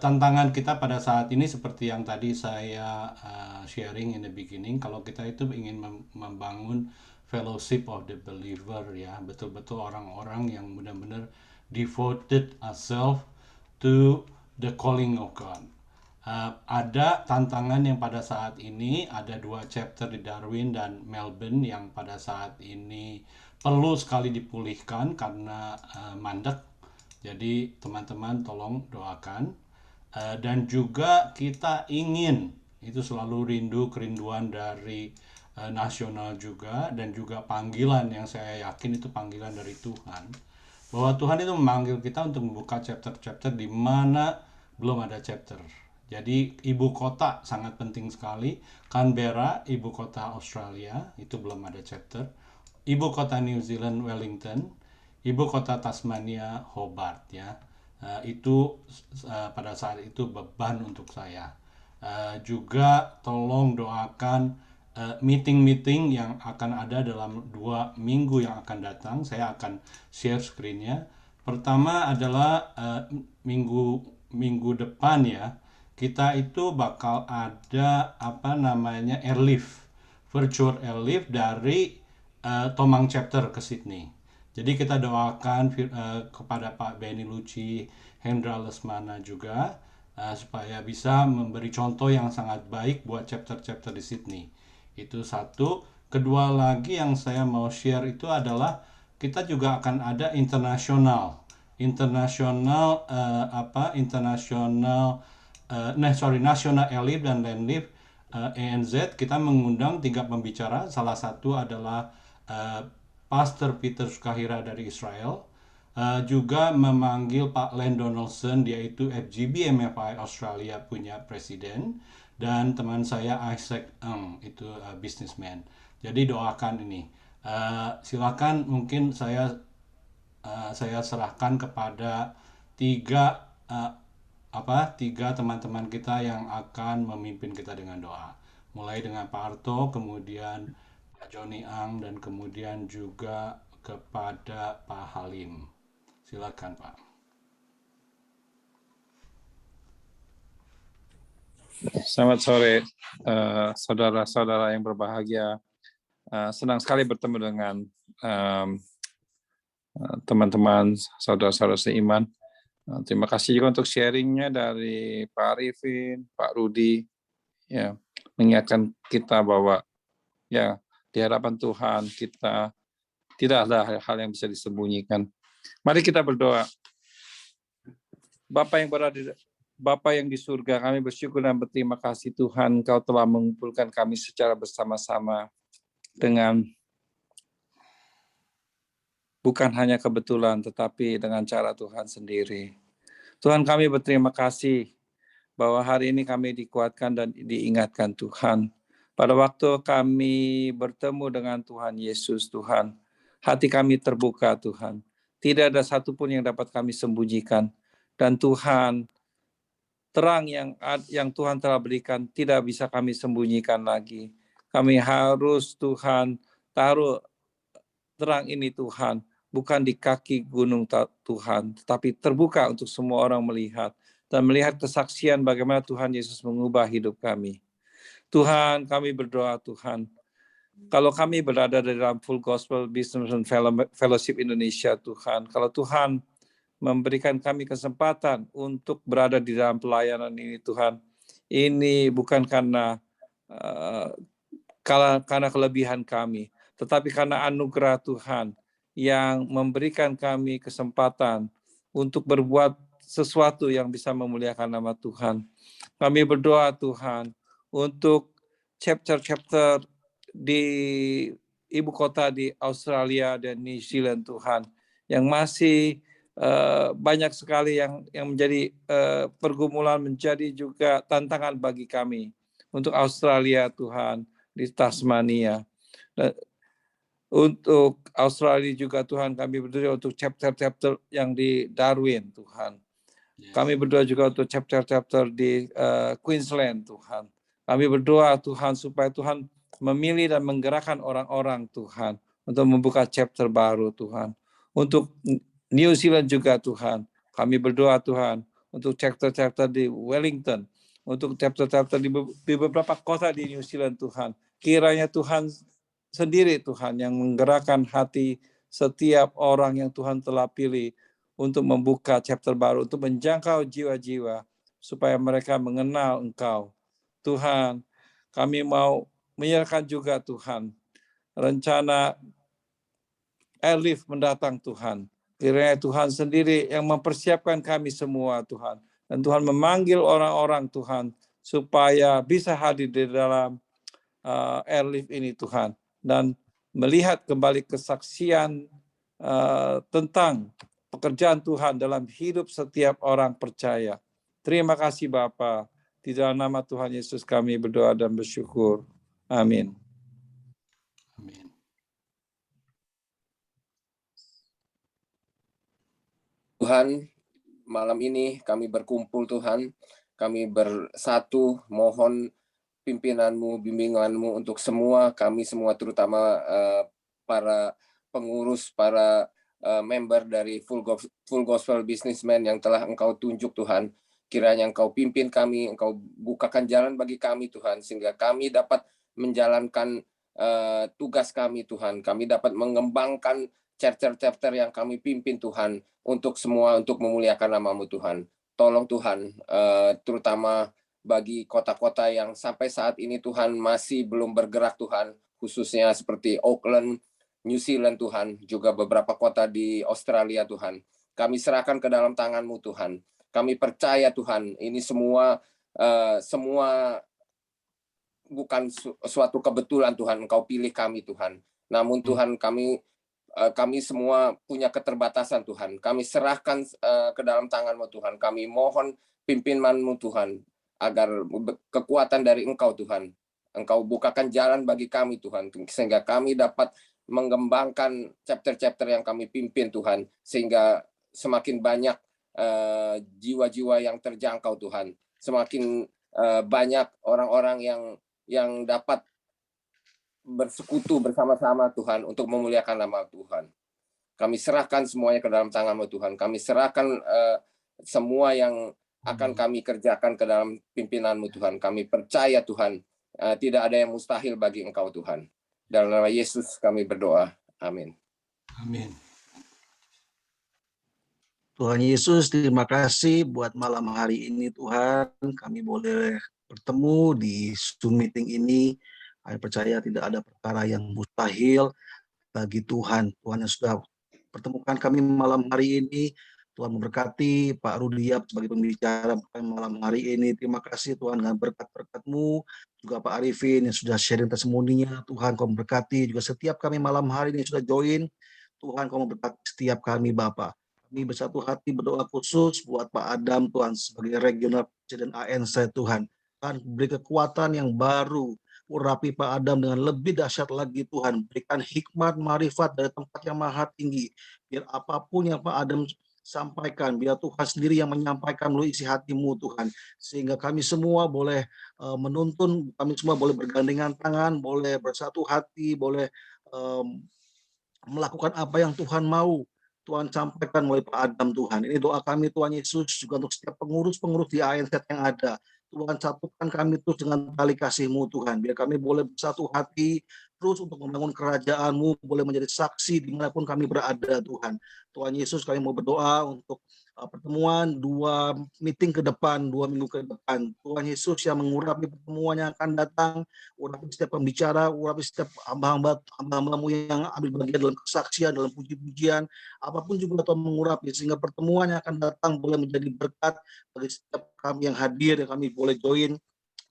Tantangan kita pada saat ini seperti yang tadi saya sharing in the beginning, kalau kita itu ingin membangun fellowship of the believer ya, betul-betul orang-orang yang benar-benar devoted ourselves to the calling of God. Ada tantangan yang pada saat ini, ada 2 chapter di Darwin dan Melbourne yang pada saat ini perlu sekali dipulihkan karena mandek. Jadi teman-teman tolong doakan. Dan juga kita ingin, itu selalu kerinduan dari nasional juga, dan juga panggilan yang saya yakin itu panggilan dari Tuhan. Bahwa Tuhan itu memanggil kita untuk membuka chapter-chapter di mana belum ada chapter. Jadi ibu kota sangat penting sekali. Canberra, ibu kota Australia, itu belum ada chapter. Ibu kota New Zealand, Wellington. Ibu kota Tasmania, Hobart ya. Itu pada saat itu beban untuk saya. Juga tolong doakan meeting-meeting yang akan ada dalam 2 minggu yang akan datang. Saya akan share screen-nya. Pertama adalah minggu depan ya. Kita itu bakal ada airlift, virtual airlift dari Tomang chapter ke Sydney. Jadi kita doakan kepada Pak Benny Lucci, Hendra Lesmana juga supaya bisa memberi contoh yang sangat baik buat chapter-chapter di Sydney. Itu satu. Kedua lagi yang saya mau share itu adalah kita juga akan ada national airlift dan landlift ANZ. Kita mengundang 3 pembicara. Salah satu adalah Pastor Peter Sukahira dari Israel, juga memanggil Pak Len Donaldson, yaitu FGB MFI Australia punya presiden, dan teman saya Isaac Ng, itu businessman. Jadi doakan ini. Silakan, mungkin saya serahkan kepada tiga teman-teman kita yang akan memimpin kita dengan doa. Mulai dengan Pak Arto, kemudian Pak Joni Ang, dan kemudian juga kepada Pak Halim. Silakan Pak. Selamat sore saudara-saudara yang berbahagia. Senang sekali bertemu dengan teman-teman saudara-saudara seiman. Terima kasih juga untuk sharingnya dari Pak Arifin, Pak Rudi, ya, mengingatkan kita bahwa ya di hadapan Tuhan kita tidak ada hal-hal yang bisa disembunyikan. Mari kita berdoa. Bapa yang di surga, kami bersyukur dan berterima kasih Tuhan, Engkau telah mengumpulkan kami secara bersama-sama dengan bukan hanya kebetulan, tetapi dengan cara Tuhan sendiri. Tuhan, kami berterima kasih bahwa hari ini kami dikuatkan dan diingatkan Tuhan. Pada waktu kami bertemu dengan Tuhan Yesus, Tuhan, hati kami terbuka, Tuhan. Tidak ada satupun yang dapat kami sembunyikan. Dan Tuhan, terang yang Tuhan telah berikan tidak bisa kami sembunyikan lagi. Kami harus, Tuhan, taruh terang ini, Tuhan, bukan di kaki gunung Tuhan, tetapi terbuka untuk semua orang melihat dan melihat kesaksian bagaimana Tuhan Yesus mengubah hidup kami. Tuhan, kami berdoa, Tuhan, kalau kami berada di dalam Full Gospel Business and Fellowship Indonesia, Tuhan, kalau Tuhan memberikan kami kesempatan untuk berada di dalam pelayanan ini, Tuhan, ini bukan karena kelebihan kami, tetapi karena anugerah Tuhan yang memberikan kami kesempatan untuk berbuat sesuatu yang bisa memuliakan nama Tuhan. Kami berdoa, Tuhan, untuk chapter-chapter di ibu kota di Australia dan New Zealand, Tuhan, yang masih banyak sekali yang menjadi pergumulan, menjadi juga tantangan bagi kami. Untuk Australia, Tuhan, di Tasmania. Untuk Australia juga, Tuhan, kami berdoa untuk chapter-chapter yang di Darwin, Tuhan. Kami berdoa juga untuk chapter-chapter di Queensland, Tuhan. Kami berdoa, Tuhan, supaya Tuhan memilih dan menggerakkan orang-orang, Tuhan, untuk membuka chapter baru, Tuhan. Untuk New Zealand juga, Tuhan. Kami berdoa, Tuhan, untuk chapter-chapter di Wellington, untuk chapter-chapter di beberapa kota di New Zealand, Tuhan. Kiranya Tuhan sendiri, Tuhan, yang menggerakkan hati setiap orang yang Tuhan telah pilih untuk membuka chapter baru, untuk menjangkau jiwa-jiwa, supaya mereka mengenal Engkau. Tuhan, kami mau menyerahkan juga, Tuhan, rencana airlift mendatang, Tuhan. Kiranya Tuhan sendiri yang mempersiapkan kami semua, Tuhan. Dan Tuhan memanggil orang-orang, Tuhan, supaya bisa hadir di dalam airlift ini, Tuhan. Dan melihat kembali kesaksian tentang pekerjaan Tuhan dalam hidup setiap orang percaya. Terima kasih Bapa. Di dalam nama Tuhan Yesus kami berdoa dan bersyukur. Amin. Amin. Tuhan, malam ini kami berkumpul Tuhan, kami bersatu mohon pimpinan-Mu, bimbingan-Mu untuk semua kami semua, terutama para pengurus, para member dari Full Gospel Businessman yang telah Engkau tunjuk Tuhan. Kiranya Engkau pimpin kami, Engkau bukakan jalan bagi kami Tuhan, sehingga kami dapat menjalankan tugas kami Tuhan. Kami dapat mengembangkan chapter-chapter yang kami pimpin Tuhan, untuk semua, untuk memuliakan nama-Mu Tuhan. Tolong Tuhan, terutama bagi kota-kota yang sampai saat ini Tuhan masih belum bergerak Tuhan, khususnya seperti Auckland, New Zealand Tuhan, juga beberapa kota di Australia Tuhan. Kami serahkan ke dalam tangan-Mu Tuhan. Kami percaya Tuhan, ini semua bukan suatu kebetulan Tuhan, Engkau pilih kami Tuhan. Namun Tuhan, kami semua punya keterbatasan Tuhan. Kami serahkan ke dalam tangan-Mu Tuhan. Kami mohon pimpinan-Mu Tuhan, agar kekuatan dari Engkau Tuhan, Engkau bukakan jalan bagi kami Tuhan, sehingga kami dapat mengembangkan chapter-chapter yang kami pimpin Tuhan, sehingga semakin banyak jiwa-jiwa yang terjangkau Tuhan, semakin banyak orang-orang yang dapat bersekutu bersama-sama Tuhan untuk memuliakan nama Tuhan. Kami serahkan semuanya ke dalam tangan-Mu Tuhan. Kami serahkan semua yang akan kami kerjakan ke dalam pimpinan-Mu Tuhan. Kami percaya Tuhan, tidak ada yang mustahil bagi Engkau Tuhan. Dalam nama Yesus kami berdoa. Amin. Amin. Tuhan Yesus, terima kasih buat malam hari ini Tuhan. Kami boleh bertemu di Zoom meeting ini. Kami percaya tidak ada perkara yang mustahil bagi Tuhan. Tuhan yang sudah pertemukan kami malam hari ini. Tuhan memberkati Pak Rudiap sebagai pembicara malam hari ini. Terima kasih Tuhan dengan berkat-berkat-Mu. Juga Pak Arifin yang sudah sharing testimoninya. Tuhan Kau memberkati juga setiap kami malam hari ini sudah join. Tuhan Kau memberkati setiap kami Bapa. Kami bersatu hati berdoa khusus buat Pak Adam Tuhan sebagai regional presiden ANC Tuhan. Tuhan beri kekuatan yang baru. Urapi Pak Adam dengan lebih dahsyat lagi Tuhan. Berikan hikmat, marifat dari tempat yang maha tinggi. Biar apapun yang Pak Adam sampaikan, biar Tuhan sendiri yang menyampaikan melalui isi hati-Mu Tuhan. Sehingga kami semua boleh menuntun, kami semua boleh bergandengan tangan, boleh bersatu hati, boleh melakukan apa yang Tuhan mau. Tuhan sampaikan melalui Pak Adam Tuhan. Ini doa kami Tuhan Yesus juga untuk setiap pengurus-pengurus di ANC yang ada. Tuhan satukan kami terus dengan tali kasih-Mu Tuhan. Biar kami boleh bersatu hati terus untuk membangun kerajaan-Mu, boleh menjadi saksi dimanapun kami berada Tuhan. Tuhan Yesus, kami mau berdoa untuk pertemuan 2 meeting ke depan, 2 minggu ke depan. Tuhan Yesus yang mengurapi pertemuan yang akan datang, urapi setiap pembicara, urapi setiap hamba-Mu yang ambil bagian dalam kesaksian, dalam puji-pujian, apapun juga Tuhan mengurapi, sehingga pertemuan yang akan datang boleh menjadi berkat bagi setiap kami yang hadir, yang kami boleh join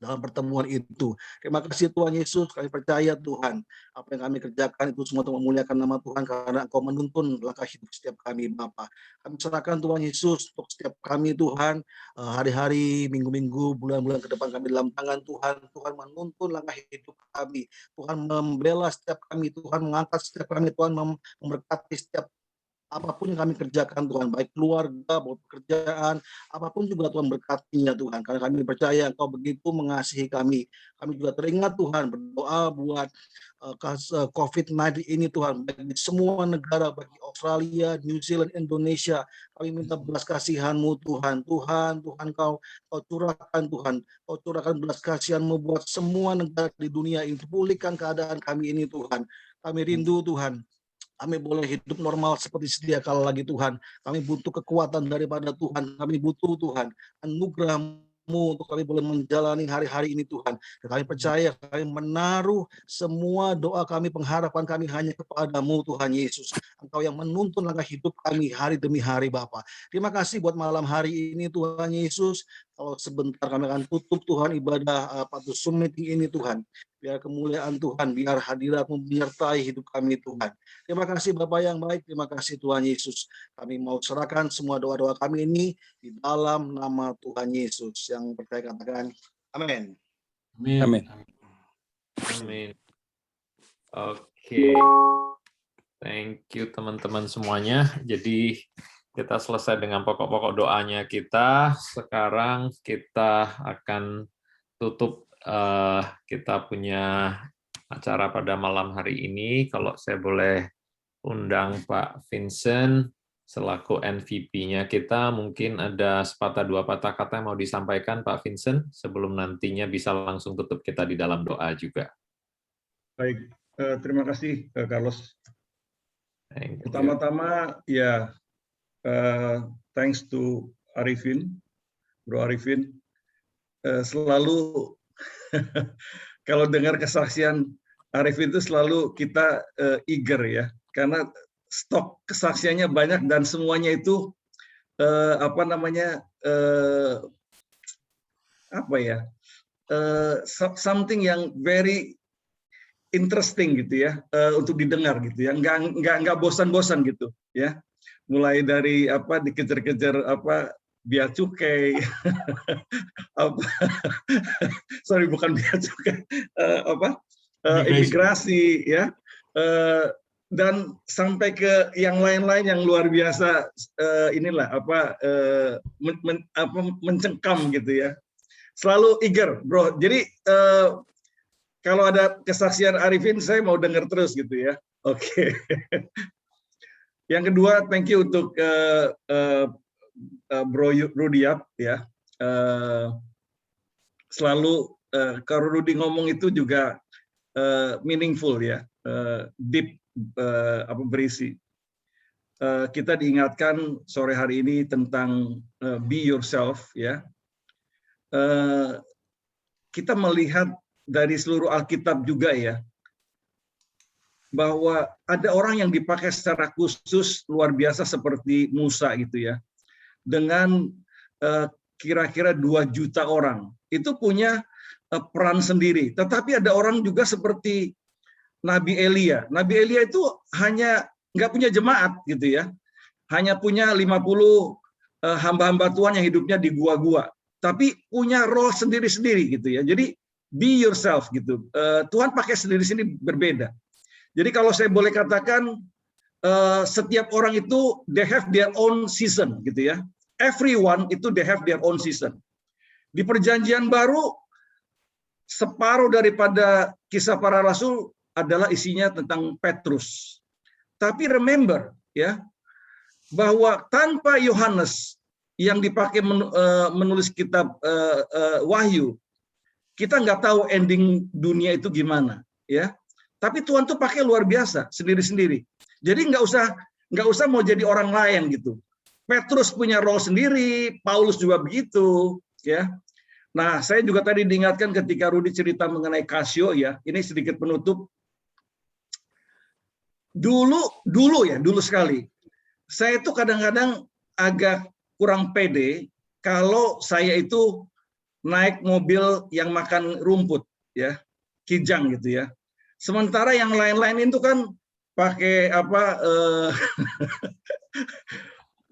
dalam pertemuan itu. Terima kasih Tuhan Yesus, kami percaya Tuhan, apa yang kami kerjakan itu semua untuk memuliakan nama Tuhan, karena Engkau menuntun langkah hidup setiap kami Bapa. Kami serahkan Tuhan Yesus untuk setiap kami Tuhan, hari-hari, minggu-minggu, bulan-bulan ke depan kami dalam tangan Tuhan. Tuhan menuntun langkah hidup kami, Tuhan membela setiap kami, Tuhan mengangkat setiap kami, Tuhan memberkati setiap apapun yang kami kerjakan Tuhan, baik keluarga, baik pekerjaan, apapun juga Tuhan berkatinya Tuhan. Karena kami percaya Engkau begitu mengasihi kami. Kami juga teringat Tuhan berdoa buat COVID-19 ini Tuhan, bagi semua negara, bagi Australia, New Zealand, Indonesia. Kami minta belas kasihan-Mu Tuhan. Tuhan Kau curahkan Tuhan. Kau curahkan belas kasihan-Mu buat semua negara di dunia ini. Pulihkan keadaan kami ini Tuhan. Kami rindu Tuhan. Kami boleh hidup normal seperti sedia kala lagi Tuhan. Kami butuh kekuatan daripada Tuhan. Kami butuh Tuhan anugerah-Mu untuk kami boleh menjalani hari-hari ini Tuhan. Dan kami percaya kami menaruh semua doa kami, pengharapan kami hanya kepada-Mu Tuhan Yesus. Engkau yang menuntun langkah hidup kami hari demi hari Bapa. Terima kasih buat malam hari ini Tuhan Yesus. Kalau sebentar kami akan tutup Tuhan ibadah pada Zoom meeting ini Tuhan. biar kemuliaan Tuhan, biar hadirat-Mu menyertai hidup kami Tuhan. Terima kasih Bapa yang baik, terima kasih Tuhan Yesus. Kami mau serahkan semua doa-doa kami ini di dalam nama Tuhan Yesus. Yang percaya katakan amin. Amin. Amin. Oke. Thank you teman-teman semuanya. Jadi kita selesai dengan pokok-pokok doanya kita. Sekarang kita akan tutup kita punya acara pada malam hari ini. Kalau saya boleh undang Pak Vincent selaku MVP-nya kita, mungkin ada sepatah dua patah kata yang mau disampaikan Pak Vincent sebelum nantinya bisa langsung tutup kita di dalam doa juga. Baik, terima kasih Carlos. Thank you. Pertama-tama ya thanks to Arifin, Bro Arifin. Selalu kalau dengar kesaksian Arifin itu selalu kita eager ya, karena stok kesaksiannya banyak dan semuanya itu something yang very interesting gitu ya, untuk didengar gitu ya, nggak bosan-bosan gitu ya, mulai dari dikejar-kejar bea cukai, bukan bea cukai, imigrasi ya, dan sampai ke yang lain-lain yang luar biasa, mencengkam gitu ya, selalu eager bro. Jadi kalau ada kesaksian Arifin saya mau dengar terus gitu ya. Oke. Yang kedua, thank you untuk Bro Rudiap ya, selalu kalau Rudi ngomong itu juga meaningful ya, deep, berisi. Kita diingatkan sore hari ini tentang be yourself ya. Kita melihat dari seluruh Alkitab juga ya, bahwa ada orang yang dipakai secara khusus luar biasa seperti Musa gitu ya, dengan kira-kira 2 juta orang itu punya peran sendiri. Tetapi ada orang juga seperti Nabi Elia. Nabi Elia itu hanya nggak punya jemaat gitu ya, hanya punya 50 hamba-hamba Tuhan yang hidupnya di gua-gua, tapi punya role sendiri-sendiri gitu ya. Jadi be yourself gitu. Tuhan pakai sendiri-sendiri berbeda. Jadi kalau saya boleh katakan, setiap orang itu they have their own season gitu ya. Everyone itu they have their own season. Di Perjanjian Baru, separuh daripada Kisah Para Rasul adalah isinya tentang Petrus. Tapi remember ya, bahwa tanpa Yohanes yang dipakai menulis kitab Wahyu, kita nggak tahu ending dunia itu gimana ya. Tapi Tuhan tuh pakai luar biasa sendiri-sendiri. Jadi nggak usah mau jadi orang lain gitu. Petrus punya role sendiri, Paulus juga begitu ya. Nah, saya juga tadi diingatkan ketika Rudi cerita mengenai Kasio ya. Ini sedikit penutup. Dulu sekali. Saya itu kadang-kadang agak kurang pede kalau saya itu naik mobil yang makan rumput ya, kijang gitu ya. Sementara yang lain-lain itu kan pakai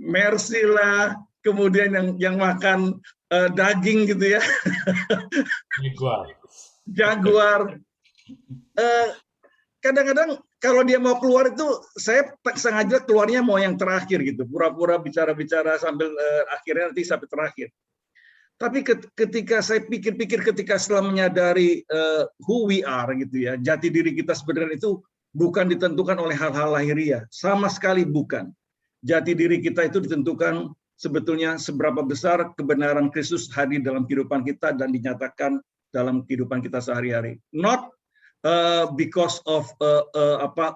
Mercy lah, kemudian yang makan daging gitu ya. Jaguar. Kadang-kadang kalau dia mau keluar itu saya sengaja keluarnya mau yang terakhir gitu, pura-pura bicara-bicara sambil akhirnya nanti sampai terakhir. Tapi ketika saya pikir-pikir, ketika setelah menyadari who we are gitu ya, jati diri kita sebenarnya itu bukan ditentukan oleh hal-hal lahiriah, sama sekali bukan. Jati diri kita itu ditentukan sebetulnya seberapa besar kebenaran Kristus hadir dalam kehidupan kita dan dinyatakan dalam kehidupan kita sehari-hari. Not because of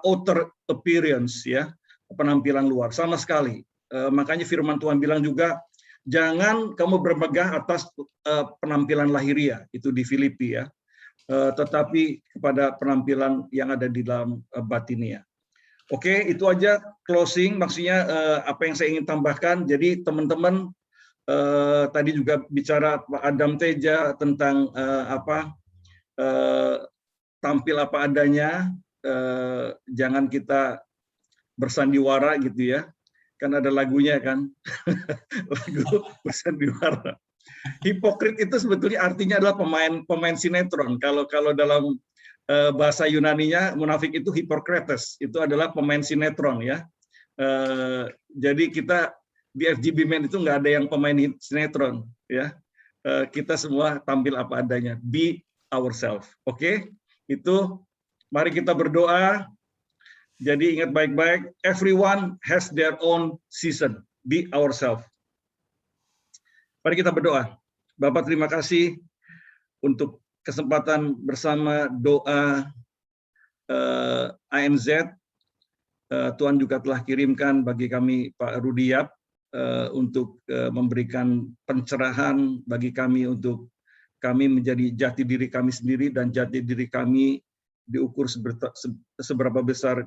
outer appearance ya, penampilan luar, sama sekali. Makanya firman Tuhan bilang juga, jangan kamu bermegah atas penampilan lahiriah, itu di Filipi ya, tetapi kepada penampilan yang ada di dalam batinia. Oke, itu aja closing, maksudnya apa yang saya ingin tambahkan. Jadi teman-teman tadi juga bicara Pak Adam Teja tentang tampil apa adanya, jangan kita bersandiwara gitu ya. Kan ada lagunya kan, lagu bersandiwara. Hipokrit itu sebetulnya artinya adalah pemain sinetron. Kalau dalam bahasa Yunaninya munafik itu Hippocrates, itu adalah pemain sinetron ya. Jadi kita di FGB Men itu nggak ada yang pemain sinetron ya. Kita semua tampil apa adanya, be ourselves. Oke? Itu mari kita berdoa. Jadi ingat baik-baik, everyone has their own season. Be ourselves. Mari kita berdoa. Bapak terima kasih untuk kesempatan bersama doa ANZ. Tuhan juga telah kirimkan bagi kami Pak Rudiap untuk memberikan pencerahan bagi kami untuk kami menjadi jati diri kami sendiri, dan jati diri kami diukur seberapa besar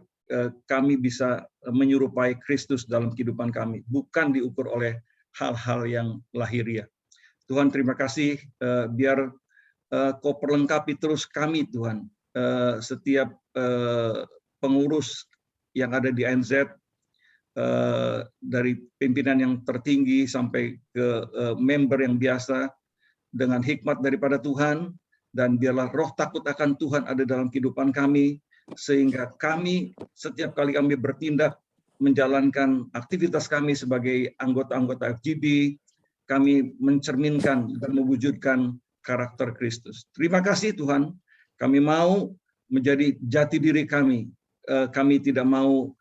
kami bisa menyerupai Kristus dalam kehidupan kami, bukan diukur oleh hal-hal yang lahiriah. Tuhan terima kasih, biar Kau perlengkapi terus kami Tuhan, setiap pengurus yang ada di ANZ, dari pimpinan yang tertinggi sampai ke member yang biasa, dengan hikmat daripada Tuhan, dan biarlah roh takut akan Tuhan ada dalam kehidupan kami, sehingga kami setiap kali kami bertindak menjalankan aktivitas kami sebagai anggota-anggota FGB, kami mencerminkan dan mewujudkan karakter Kristus. Terima kasih Tuhan, kami mau menjadi jati diri kami. Kami tidak mau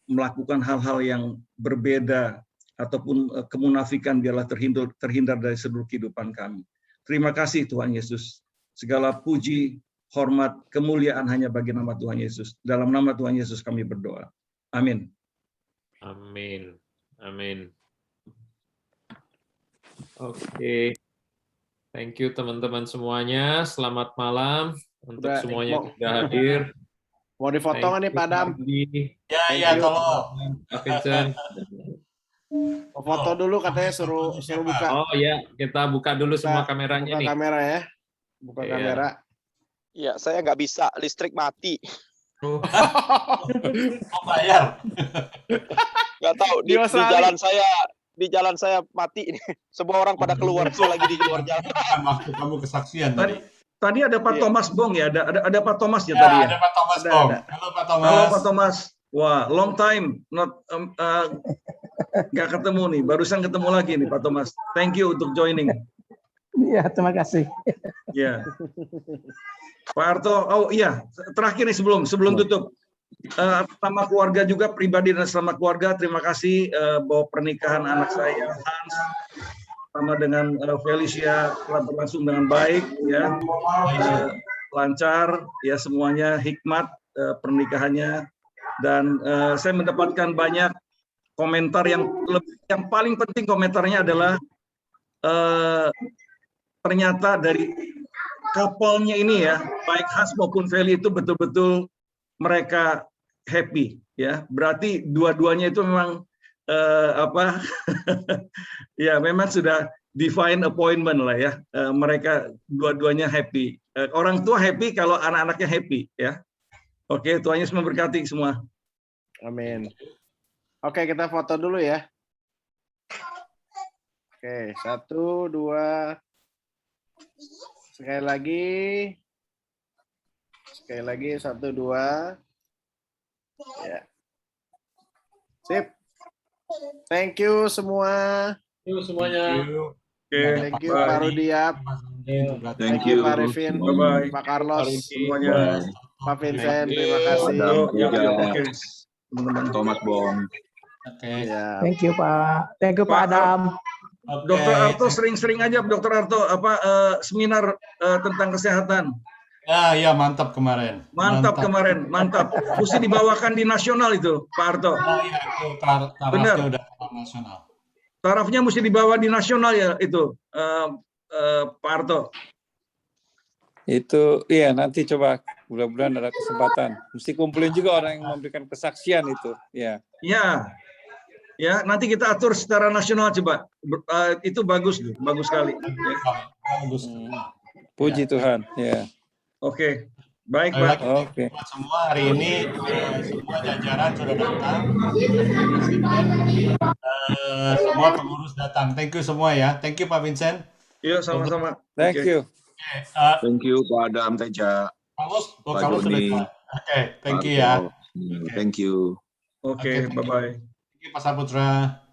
melakukan hal-hal yang berbeda ataupun kemunafikan, biarlah terhindar dari seluruh kehidupan kami. Terima kasih Tuhan Yesus. Segala puji, hormat, kemuliaan hanya bagi nama Tuhan Yesus. Dalam nama Tuhan Yesus kami berdoa. Amin. Amin. Amin. Oke. Thank you teman-teman semuanya. Selamat malam untuk semuanya yang sudah hadir. Mau dipotong nih Pak Adam? Ya, tolong. Pak Vincent. Mau foto dulu katanya suruh buka. Oh iya, kita buka dulu semua kameranya buka nih. Kamera ya. Buka kamera. Iya, saya nggak bisa, listrik mati. Mau bayar. Nggak tahu di jalan saya mati ini. Semua orang pada keluar, saya lagi di luar jalan. Waktu kamu kesaksian tadi ada Pak Thomas Bong ya, ada Pak Thomas ya tadi ya. Ada Pak Thomas Bong. Halo Pak Thomas. Halo Pak Thomas. Wah, long time nggak ketemu nih, barusan ketemu lagi nih Pak Thomas. Thank you untuk joining. Iya, terima kasih. Ya. Pak Arto, oh iya, terakhir nih sebelum tutup. Sama keluarga juga, pribadi dan sama keluarga, terima kasih bahwa pernikahan anak saya Hans sama dengan Felicia telah berlangsung dengan baik ya, lancar ya, semuanya hikmat pernikahannya, dan saya mendapatkan banyak komentar yang paling penting komentarnya adalah ternyata dari couple-nya ini ya, baik Hans maupun Feli itu betul-betul mereka happy ya, berarti dua-duanya itu memang ya memang sudah divine appointment lah ya, mereka dua-duanya happy, orang tua happy kalau anak-anaknya happy ya. Oke, Tuhan Yesus memberkati semua. Amin. Oke, kita foto dulu ya. Oke, 1, 2. Sekali lagi 1, 2. Ya. Sip. Thank you semua. Thank you semuanya. Thank you Pak Rudiap. Thank you Pak Revin. Bye-bye. Pak Carlos. Semuanya. Pak Vincent, terima kasih. Teman-teman Thomas Bong. Oke. Thank you Pak. Thank you Pak Adam. Dokter Arto sering-sering aja Dokter Arto seminar tentang kesehatan. Ya mantap kemarin. Mantap. Mesti dibawakan di nasional itu Pak Arto. Iya, itu tarafnya udah nasional. Tarafnya mesti dibawa di nasional ya itu Pak Arto. Itu iya, nanti coba mudah-mudahan ada kesempatan. Mesti kumpulin juga orang yang memberikan kesaksian itu. Ya. Ya, nanti kita atur secara nasional coba. Itu bagus sekali. Ya. Bagus. Puji Tuhan. Ya. Oke, baik Sekali Pak. lagi thank you buat semua hari ini semua jajaran sudah datang, semua pengurus datang. Thank you semua ya. Thank you Pak Vincent. Iya, sama-sama. Thank Oke. you. Thank you Pak Adam Teja. Pak Carlos sudah Joni. jalan. Oke, thank you ya. Thank you. Oke, bye-bye. Thank you Pak Saputra.